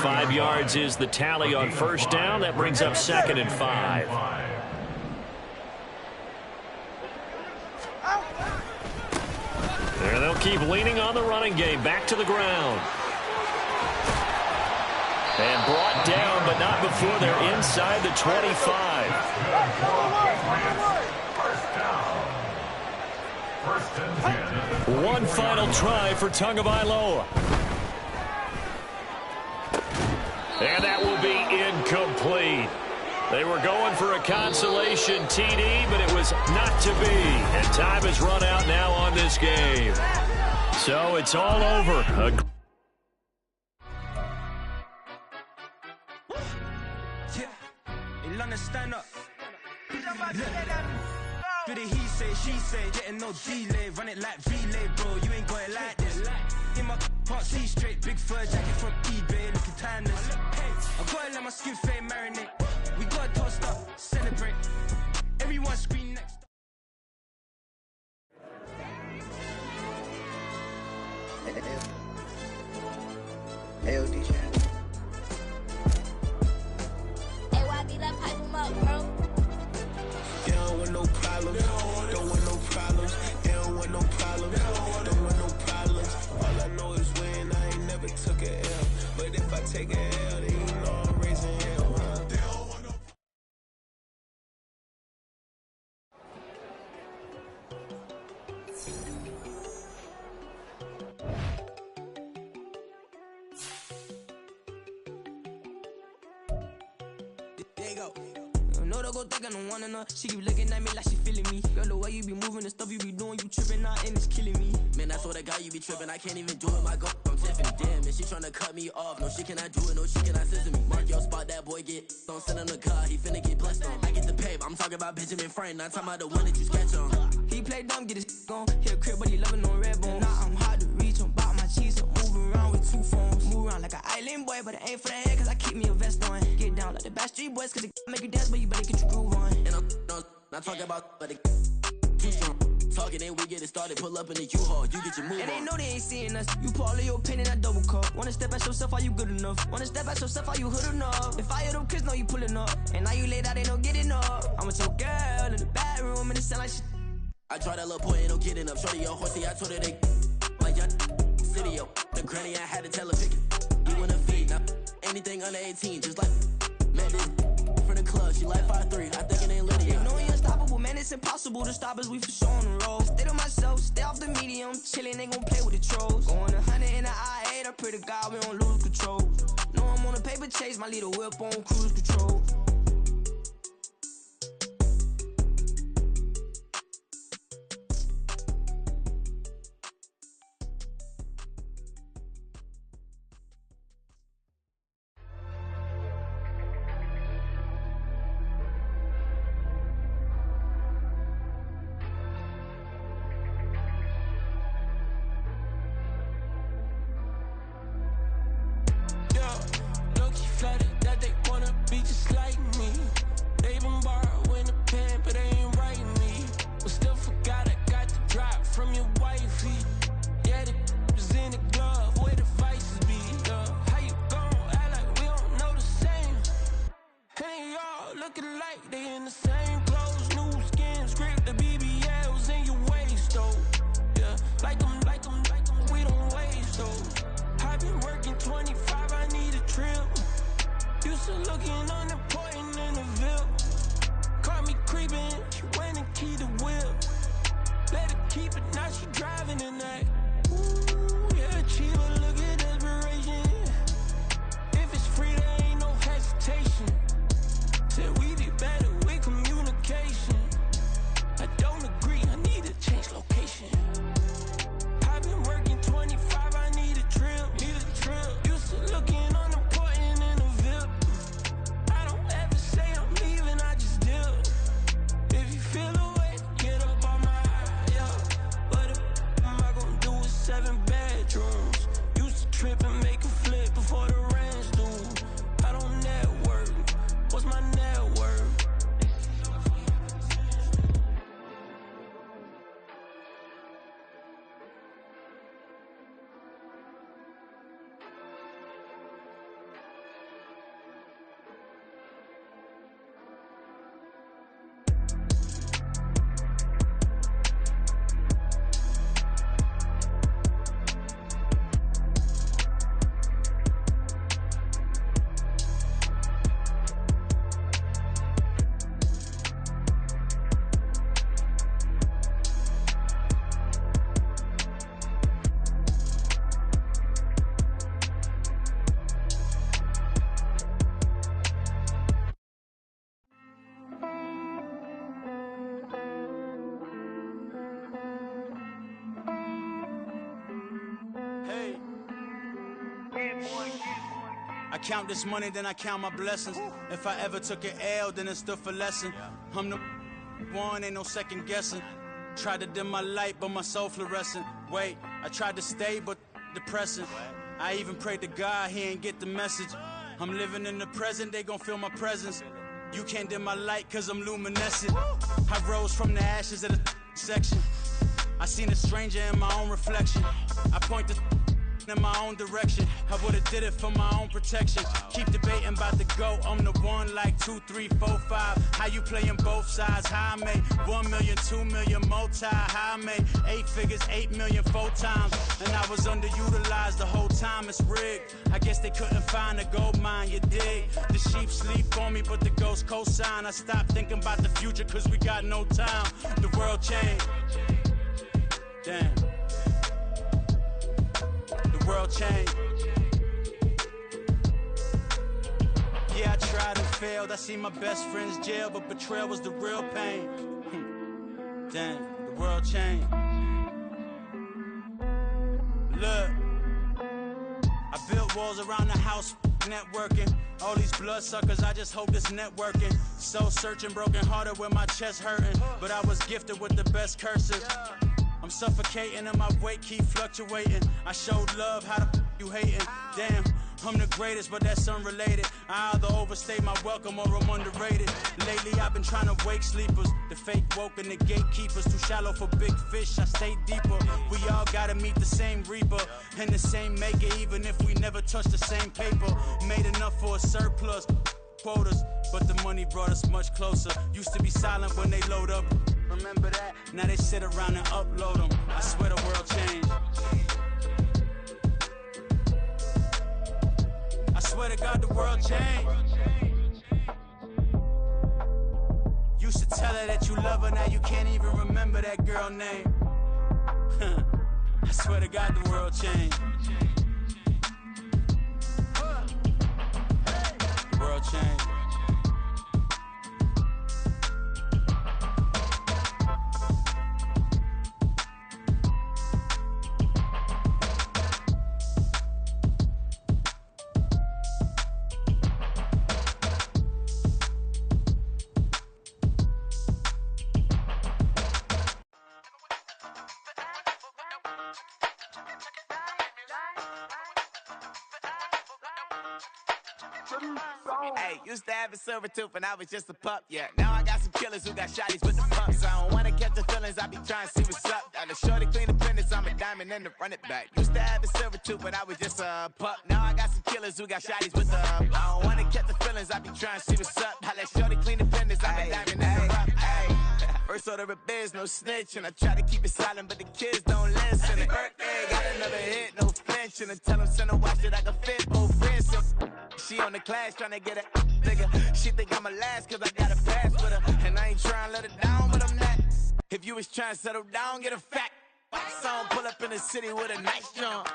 5 yards is the tally on 1st down. That brings up 2nd and 5. There they'll keep leaning on the running game. Back to the ground. And brought down, but not before they're inside the 25. One final try for Tagovailoa. And that will be incomplete. They were going for a consolation TD, but it was not to be. And time has run out now on this game. So it's all over. Stand up. For the he say, she say, getting no delay, run it like relay, bro. You ain't got it like this. In my can't see straight, big fur jacket from eBay, looking timeless. I gotta let my skin fade marinate. We gotta toast up, celebrate. Everyone scream next. Hey, DJ. They don't want no problems, don't want no problems. They don't want no problems, don't want no problems. All I know is win, I ain't never took a L. But if I take a L, then you know I'm raising hell, huh? They don't want no. There you go. No, don't go think I don't wanna know. She keep looking at me like she feeling me. Girl, the way you be moving, the stuff you be doing, you tripping out and it's killing me. Man, I swear to God, you be tripping. I can't even do it. My girl, I'm Tiffany. Damn, and she tryna cut me off. No, she cannot do it. No, she cannot scissor me. Mark your spot, that boy get. Don't send him the car. He finna get blessed on. I get the pay, but I'm talking about Benjamin Franklin. Not talking about the one that you sketch on. He play dumb, get his gone. Hit a crib, but he loving on red bone. Now I'm hard to reach. I'm bout my cheese. I'm moving around with two phones. Move around like an island boy, but it ain't for the head, cause I keep me a vest on. Get down like the Backstreet Boys, cause it make you dance, but you better get your groove on. And I'm not talking about, but it too strong. Talking, then we get it started. Pull up in the U-Haul, you get your move on. And they know they ain't seeing us. You pull all of your pen in that double cup. Wanna step at yourself, are you good enough? Wanna step at yourself, are you hood enough? If I hear them kids, know you pulling up. And now you laid out, they don't get enough. I'm with your girl in the bedroom, and it sound like shit. I tried that little boy, ain't no getting up. Shorty, your horsey, I told her they like young city, yo. The granny, I had to tell her pick it. You wanna feed, now anything under 18, just like Madden. From the club, she like 5'3", I think it ain't Lydia. You know you unstoppable, man, it's impossible to stop us, we for sure on the road. Stay to myself, stay off the medium, chillin', ain't gon' play with the trolls. Going 100 in the I-8, I pray to God we don't lose control. Know I'm on a paper chase, my little whip on cruise control. That they wanna be just like me. They been borrowing a pen, but they ain't writing me. But still forgot I got the drop from your wifey. Yeah, the was in the glove where the vices be. How you gon' act like we don't know the same? Hey, y'all looking like they in the same clothes, new skin, script, the BBLs in your waist, though. Yeah, like them, we don't waste, though. I've been working 25, I need a trip. Used to looking unimportant in the Ville. Caught me creeping, she went and keyed the wheel. Let her keep it, now she driving in that. Ooh, yeah, achiever, look at desperation. If it's free, there ain't no hesitation. Said we be better with communication. I don't agree, I need to change location. I've been working 25, I need a trip, Used to looking unimportant in the Ville. I don't I count this money, then I count my blessings. If I ever took an L, then it stood for lesson. I'm the one, ain't no second guessing. Tried to dim my light, but my soul fluorescent. Wait, I tried to stay, but depressing. I even prayed to God, he ain't get the message. I'm living in the present, they gon' feel my presence. You can't dim my light, cause I'm luminescent. I rose from the ashes of the section. I seen a stranger in my own reflection. I point the in my own direction. I would've did it for my own protection. Keep debating about the GOAT. I'm the one like 2, 3, 4, 5. How you playing both sides? How I made 1 million, 2 million multi. How I made 8 figures, 8 million 4 times. And I was underutilized the whole time. It's rigged. I guess they couldn't find a gold mine, you dig? The sheep sleep on me, but the ghost co-sign. I stopped thinking about the future cause we got no time. The world changed. Damn. The world changed. Yeah, I tried and failed. I seen my best friends jail, but betrayal was the real pain. Damn, the world changed. Look, I built walls around the house, networking. All these bloodsuckers, I just hope this networking. Soul searching, broken hearted with my chest hurting. But I was gifted with the best cursive. I'm suffocating and my weight keep fluctuating. I showed love, how the you hating? Damn, I'm the greatest, but that's unrelated. I either overstay my welcome or I'm underrated. Lately I've been trying to wake sleepers. The fake woke and the gatekeepers. Too shallow for big fish, I stay deeper. We all gotta meet the same reaper and the same maker, even if we never touch the same paper. Made enough for a surplus quotas, but the money brought us much closer. Used to be silent when they load up. Remember that? Now they sit around and upload them. I swear the world changed. I swear to God the world changed. Used to tell her that you love her, now you can't even remember that girl name. I swear to God the world changed. The world changed. Hey, used to have a silver tooth and I was just a pup, yeah. Now I got some killers who got shotties with the pumps. I don't wanna catch the feelings, I be trying to see what's up. Now the shorty clean the fenders, I'm a diamond and the run it back. Used to have a silver tooth but I was just a pup. Now I got some killers who got shotties with the I don't wanna catch the feelings, I be trying to see what's up. How that shorty clean the fenders, I'm a diamond and the rough. First order of biz, no snitch. And I try to keep it silent, but the kids don't listen. Happy birthday, got another hit, no flinch. And I tell them, send a watch that I can fit both wrists. She on the class, tryna get a nigga. She think I'm a last, cause I got a pass with her. And I ain't tryna let her down, but I'm not. If you was trying to settle down, get a fat song. Pull up in the city with a nice jump.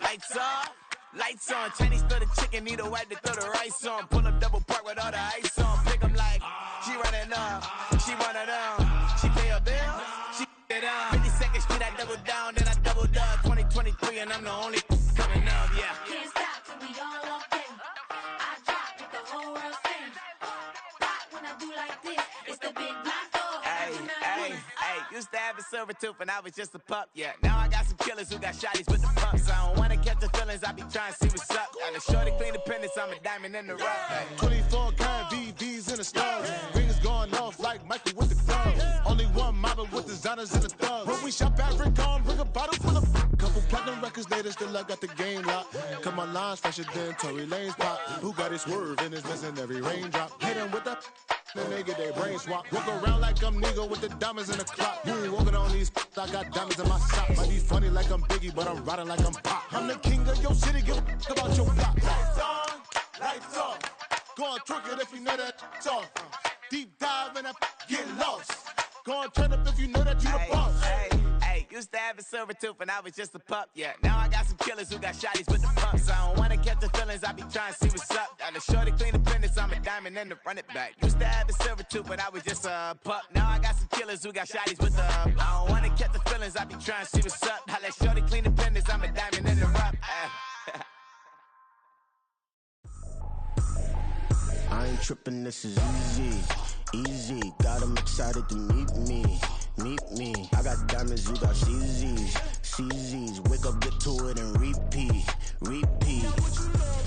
Lights off, lights on. Chinese throw the chicken, need a wipe to throw the rice on. Pull up double park with all the ice on. Pick 'em like, she running up, she running down. She pay her bills, she it up. 52nd Street, I double down, then I doubled up. 2023, and I'm the only coming up, yeah. Can't stop till we all up in. I drop with the whole world sing. Pop when I do like this, it's the big black dog. Hey, used to have a silver tooth and I was just a pup, yeah. Now I got some killers who got shotties with the pumps. I don't wanna catch the feelings, I be trying to see what's up. Now the shorty clean the pendants, I'm a diamond in the rough. Hey. 24 karat VVs in the stars. Rings going off like Michael with the gloves. Only one model with designers in the thugs. When we shop at Rick on, bring a bottle full of couple platinum records later, still I got the game locked. Cause my lines fresher than Tory Lane's pop. Who got his swerve and is missing every raindrop. Hit him with the then they get their brain swap. Walk around like I'm nigga with the diamonds in the clock. You ain't walking on these I got diamonds in my sock. Might be funny like I'm Biggie, but I'm riding like I'm Pop. I'm the king of your city, give a about your block. Lights on, lights off. Go on, twerk it if you know that it's off. Deep dive and get lost. Go on, turn up if you know that you the boss. Hey, used to have a silver tooth and I was just a pup, yeah. Now I got some killers who got shotties with the pumps. I don't wanna catch the feelings, I be trying to see what's up. Now the shorty clean the pendants, I'm a diamond and the run it back. Used to have a silver tooth but I was just a pup. Now I got some killers who got shotties with the I don't wanna catch the feelings, I be trying to see what's up. How that shorty clean the pendants, I'm a diamond in the rough. tripping, this is easy. Easy, got 'em excited to meet me. Meet me. I got diamonds, you got CZs. CZs, wake up, get to it, and repeat. Repeat.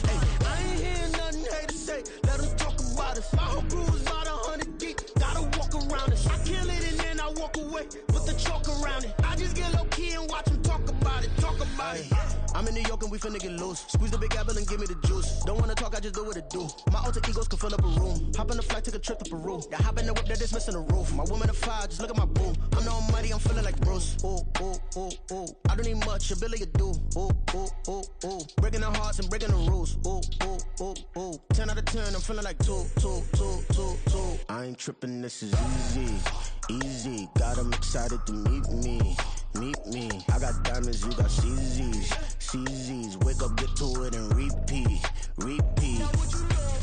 Hey, I ain't hearing nothing hate to say. Let them talk about us. My whole crew is about 100 deep. Gotta walk around it. I kill it and then I walk away. Put the chalk around it. I just get low key and watch them talk about it. Talk about it. I'm in New York and we finna get loose. Squeeze the big apple and give me the juice. Don't wanna talk, I just do what it do. My alter egos can fill up a room. Hop in the flight, take a trip to Peru. Yeah, hop in the whip, that is missing the roof. My woman a fire, just look at my boo. I'm no money, I'm feeling like Bruce. Ooh, ooh, ooh, ooh. I don't need much, ability to do. Ooh, ooh, ooh, ooh. Breaking the hearts and breaking the rules. Ooh, ooh, ooh, ooh. 10 out of 10, I'm feeling like 2, 2, 2, 2, 2. I ain't tripping, this is easy. Easy, got 'em excited to meet me. Meet me. I got diamonds, you got CZs. CZs, wake up, get to it, and repeat. Repeat.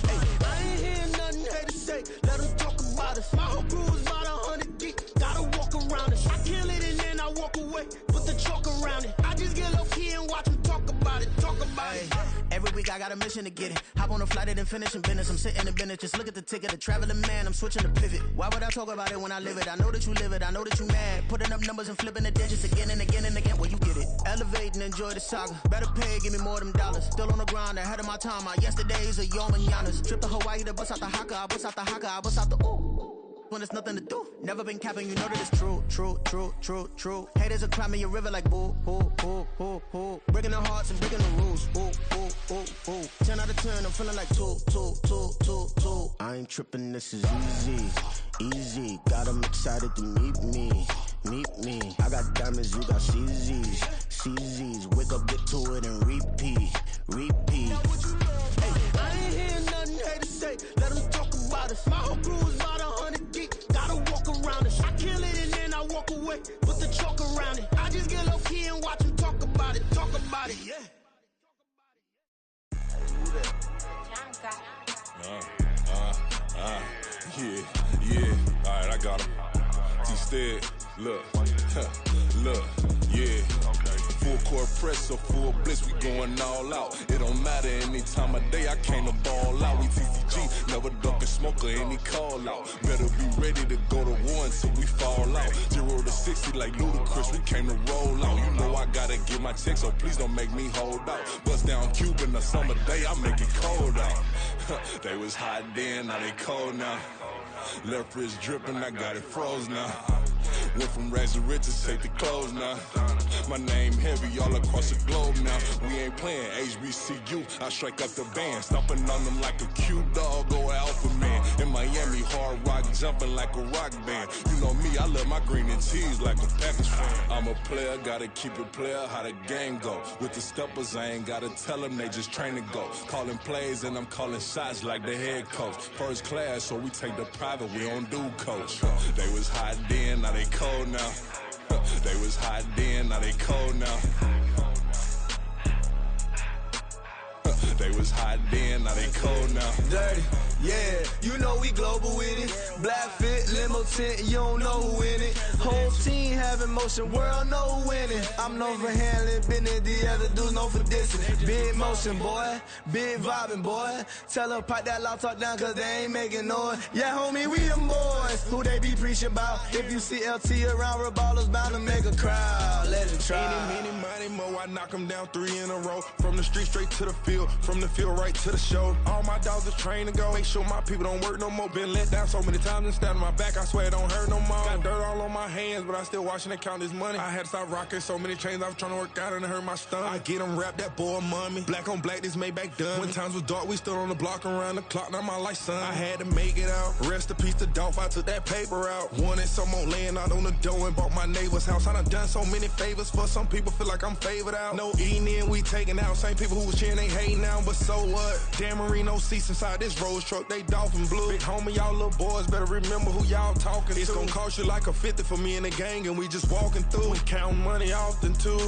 Hey, I ain't hearing nothing hate to say. Let them talk about us. My whole crew is about 100 deep. Gotta walk around it. I kill it and then I walk away. Put the chalk around it. I just get low key and watch them talk about it. Talk about it. Every week I got a mission to get it. Hop on a flight and then finish in business. I'm sitting in business, just look at the ticket. A traveling man, I'm switching to pivot. Why would I talk about it when I live it? I know that you live it, I know that you mad. Putting up numbers and flipping the digits again and again and again. Well, you get it. Elevate and enjoy the saga. Better pay, give me more than dollars. Still on the grind, ahead of my time. My yesterdays are your mananas. Trip to Hawaii to bust out the haka. I bust out the haka, I bust out the ooh. When there's nothing to do. Never been capping, you know that it's true, true, true, true, true. Haters will cry me a river like boo, boo, boo, boo, boo. Breaking the hearts and breaking the rules. Ooh, ooh, ooh, ooh. 10 out of 10, I'm feeling like 2, 2, 2, 2, 2. I ain't tripping, this is easy. Easy, got 'em excited to meet me. Meet me. I got diamonds, you got CZs. CZs, wake up, get to it, and repeat. Repeat. Hey, I ain't hearing nothing hate to say. Let them talk about us. My whole crew is about 100 deep. Gotta walk around it. I kill it and then I walk away. Put the chalk around it. I just get low key and watch them talk about it. Talk about it, yeah. Yeah. All right, I got him. Instead, look, yeah. Full court press, so full blitz, we going all out. It don't matter any time of day, I came to ball out. We TCG, never duck a smoker, any call out. Better be ready to go to war until we fall out. 0 to 60 like Ludacris, we came to roll out. You know I gotta get my check, so please don't make me hold out. Bust down Cuban, a summer day, I make it cold out. They was hot then, now they cold now. Left wrist dripping, I got it froze now. Went from rags to riches, take the clothes now. My name heavy all across the globe now. We ain't playing HBCU, I strike up the band. Stomping on them like a cute dog or alpha man. In Miami, hard rock jumping like a rock band. You know me, I love my green and cheese like a Packers fan. I'm a player, gotta keep it player, how the game go. With the steppers, I ain't gotta tell them, they just train to go. Calling plays and I'm calling shots like the head coach. First class, so we take the private, we don't do coach. They was hot then, now they cold now. They was hot then, now they cold now. They was hot then, now they cold now. Dirty, yeah, you know we global with it. Black fit, limo tint, you don't know who in it. Whole team having motion, world know who winning. I'm known for handling business, the other dudes known for dissing. Big motion, boy, big vibing, boy. Tell them pipe that loud talk down, cause they ain't making noise. Yeah, homie, we them boys, who they be preaching about. If you see LT around, Reballo's bound to make a crowd. Let it try. Any, money, mo, I knock them down 3 in a row. From the street straight to the field, from the field right to the show. All my dogs are trained to go. Make sure my people don't work no more. Been let down so many times and stand on my back, I swear it don't hurt no more. Got dirt all on my hands, but I still watching and count this money. I had to stop rocking so many chains, I was trying to work out and it hurt my stomach. I get them wrapped, that boy mommy. Black on black, this Maybach done. When times was dark, we stood on the block around the clock, now my life son. I had to make it out. Rest in peace to Dolph, I took that paper out. Wanted some more laying out on the dough and bought my neighbor's house. I done so many favors for some people, feel like I'm favored out. No eating in, we taking out. Same people who was cheering, they hating now, but so what? Dan Marino seats inside this Rolls truck, they dolphin blue. Big homie, y'all little boys better remember who y'all talking to. It's gonna cost you like a 50 for me and the gang, and we just walking through. We counting money often too.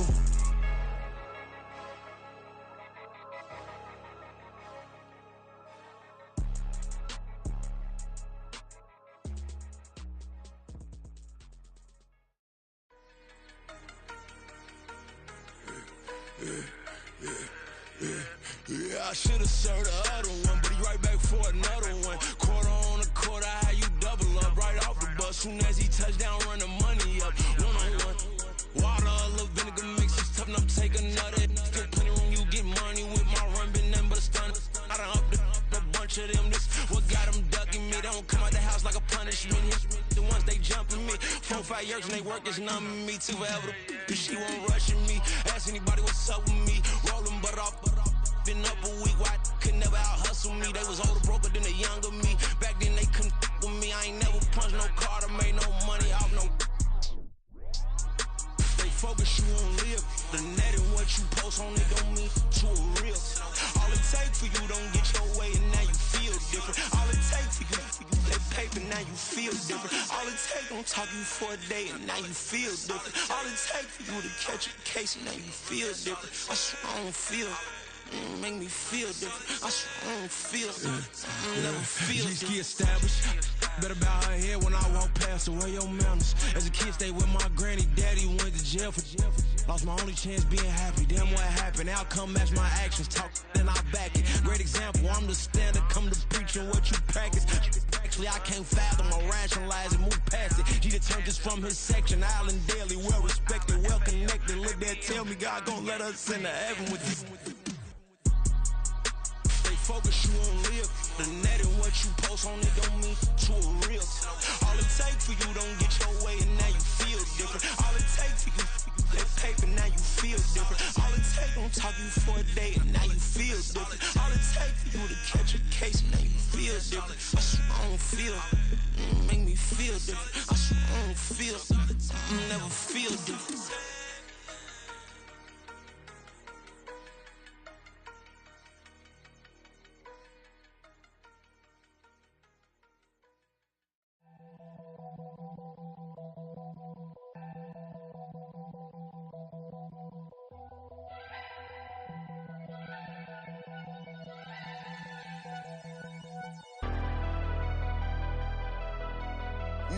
Yeah. I should've served the other one, but he right back for another one. Quarter on a quarter, how you double up right off the bus. Soon as he touch down, run the money up. One-on-one. Water, a little vinegar mix, it's tough enough to take another. Still plenty room, you get money with my run, been nothing but a stun. I done up a bunch of them, this what got them ducking me. They don't come out the house like a punishment. The ones they jumping me, 4-5 years and they work is numbing me. Too forever, she won't rushing me. Ask anybody what's up with me. Rolling butt off, been up a week. Why could never out hustle me? They was older, broker than the younger me. Back then they couldn't with me. I ain't never punched no card or made no money off no. They focus you on live. The net and what you post on it don't mean to a real. All it takes for you don't get your way and now you feel different. All it takes for you that paper, now you feel different. All it takes don't talk you for a day and now you feel different. All it takes for you to catch a case and now you feel different. I swear I don't feel. Make me feel different. I swear I don't feel. I never feel different. G-ski established. Better bow her head when I walk past her. Where your manners? As a kid, stayed with my granny. Daddy went to jail for jail. Lost my only chance being happy. Damn, what happened? Outcome match my actions. Talk, then I back it. Great example. I'm the standard. Come to preach on what you practice. Actually, I can't fathom or rationalize and move past it. He turned this from his section. Island daily, well respected, well connected. Look there, tell me God gon' let us into heaven with you. Focus you on live. The net and what you post on it don't mean to a real. All it takes for you don't get your way and now you feel different. All it takes for you that paper, now you feel different. All it takes don't talk you for a day and now you feel different. All it takes for you to catch a case and now you feel different. I swear I don't feel. Make me feel different. I swear I don't feel. I never feel different.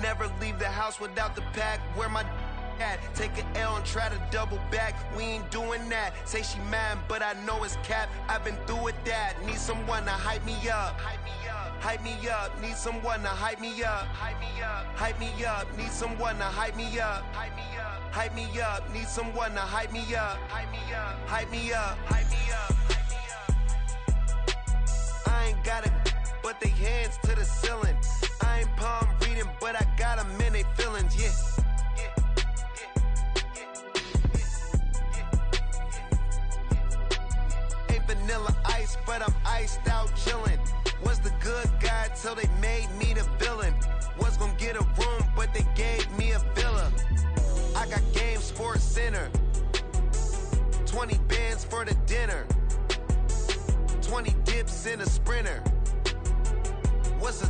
Never leave the house without the pack. Where my at? Take an L and try to double back. We ain't doing that. Say she mad, but I know it's cap. I've been through with that. Need someone to hype me up. Hype me up. Need someone to hype me up. Hype me up. Hype me up. Need someone to hype me up. Hype me up. Hype me up. Need someone to hype me up. Hype me up. Hype me up. Hype me up. I ain't got it, but they hands to the ceiling. I ain't palm reading, but I got them in they feelings, yeah. Ain't vanilla ice, but I'm iced out chillin'. Was the good guy till they made me the villain. Was gonna get a room, but they gave me a villa. I got game, Sports Center. 20 bands for the dinner. 20 dips in a Sprinter. What's a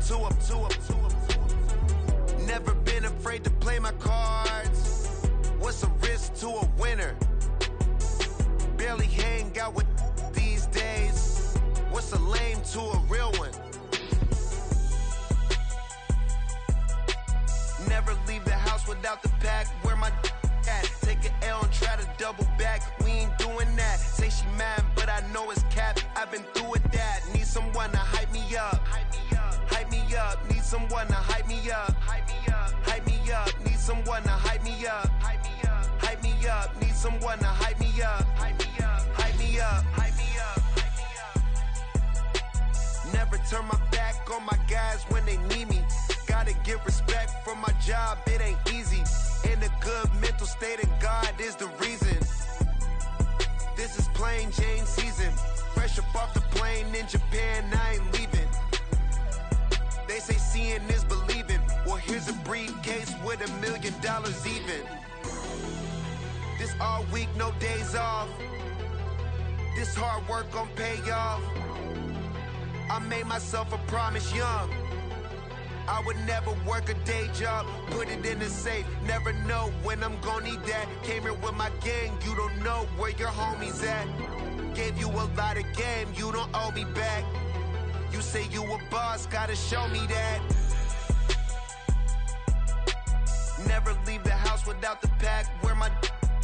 two up? Never been afraid to play my cards. What's a risk to a winner? Barely hang out with these days. What's a lame to a real one? Never leave the house without the pack. Where my at? Take an L and try to double back. We ain't doing that. Say she mad, but I know it's cap. I've been through with that. Need someone to hype me up. Hype me up. Need someone to hype me up. Hype me up. Hype me up. Need someone to hype me up. Hype me up. Hype me up. Need someone to hype me up. Hype me up. Hype me up. Hype me up. Never turn my back on my guys when they need me. Gotta give respect for my job, it ain't easy. In a good mental state of God is the reason. This is plain Jane season. Fresh up off the plane in Japan, I ain't leaving. They say seeing is believing. Well, here's a briefcase with $1 million even. This all week, no days off. This hard work gon' pay off. I made myself a promise young. I would never work a day job, put it in the safe. Never know when I'm gon' need that. Came here with my gang, you don't know where your homies at. Gave you a lot of game, you don't owe me back. You say you a boss, gotta show me that. Never leave the house without the pack. Where my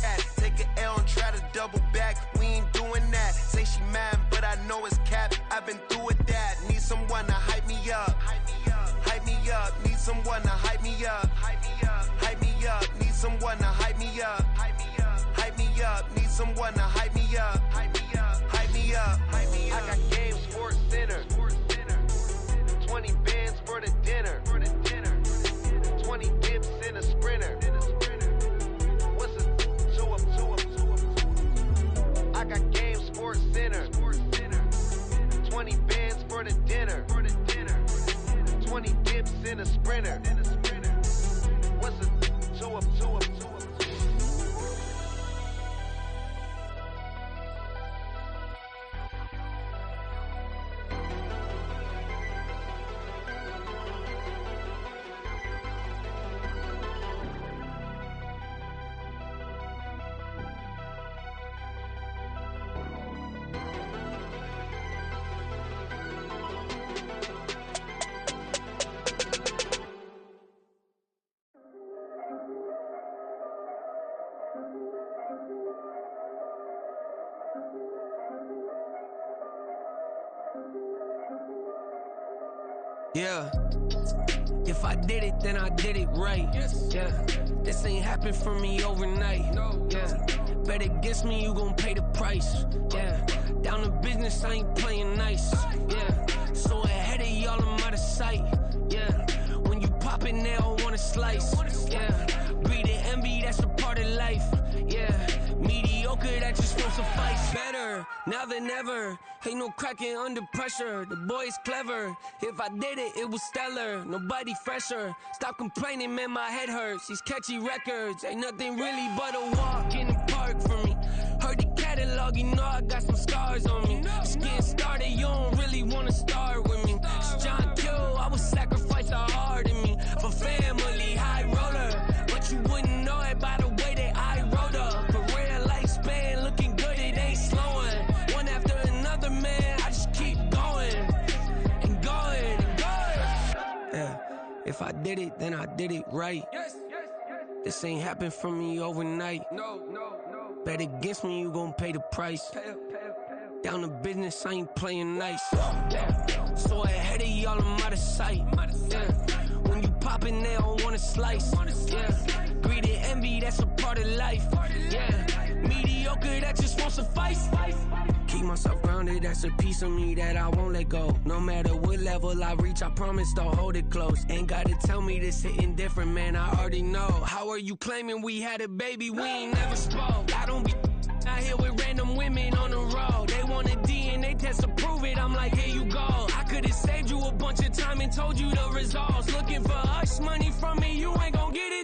at? Take an L and try to double back. We ain't doing that. Say she mad, but I I know it's cap. I've been through with that. Need someone to hype me up. Hype me up. Need someone to hype me up. Hype me up. Need someone to hype me up. Hype me up. Need someone to hype me up. Hype me up. I got Game Sports Center. 20 bands for the dinner. 20 dips in a sprinter. What's a 2 up? I got Game Sports Center. 20 bands for the dinner. 20 dips in a sprinter. What's a 2 up? Yeah. If I did it, then I did it right. Yeah. This ain't happened for me overnight. Yeah. Bet against me, you gon' pay the price. Yeah. Down to business, I ain't playing nice. Yeah. So ahead of y'all, I'm out of sight. Yeah. When you pop it, they don't wanna slice. Yeah. Greed and envy, that's a part of life. Yeah. Mediocre, that just won't suffice. Better now than ever. Ain't no cracking under pressure. The boy's clever. If I did it, it was stellar. Nobody fresher. Stop complaining, man, my head hurts. These catchy records ain't nothing really but a walk in the park for me. Heard the catalog, you know I got some scars on me. Just getting started, you don't really wanna start with me. It's John Kill, I would sacrifice a heart in me for family, high roller. But you wouldn't know it by the way that I wrote up. Career lifespan looking good, it ain't slowing. One after another, man, I just keep going and going and going. Yeah, if I did it, then I did it right. This ain't happened for me overnight. No. Bet against me, you gon' pay the price. Down to business, I ain't playing nice. Yeah. So ahead of y'all, I'm out of sight. Yeah. When you poppin', they don't wanna slice. Yeah. Greed and envy, that's a part of life. Yeah. Mediocre, that just won't suffice. Keep myself grounded, that's a piece of me that I won't let go. No matter what level I reach, I promise to hold it close. Ain't gotta tell me this hitting different, man, I already know. How are you claiming we had a baby, we ain't never spoke? I don't be out here with random women on the road. They want a DNA test to prove it, I'm like, here you go. I could've saved you a bunch of time and told you the results. Looking for hush money from me, you ain't gon' get it.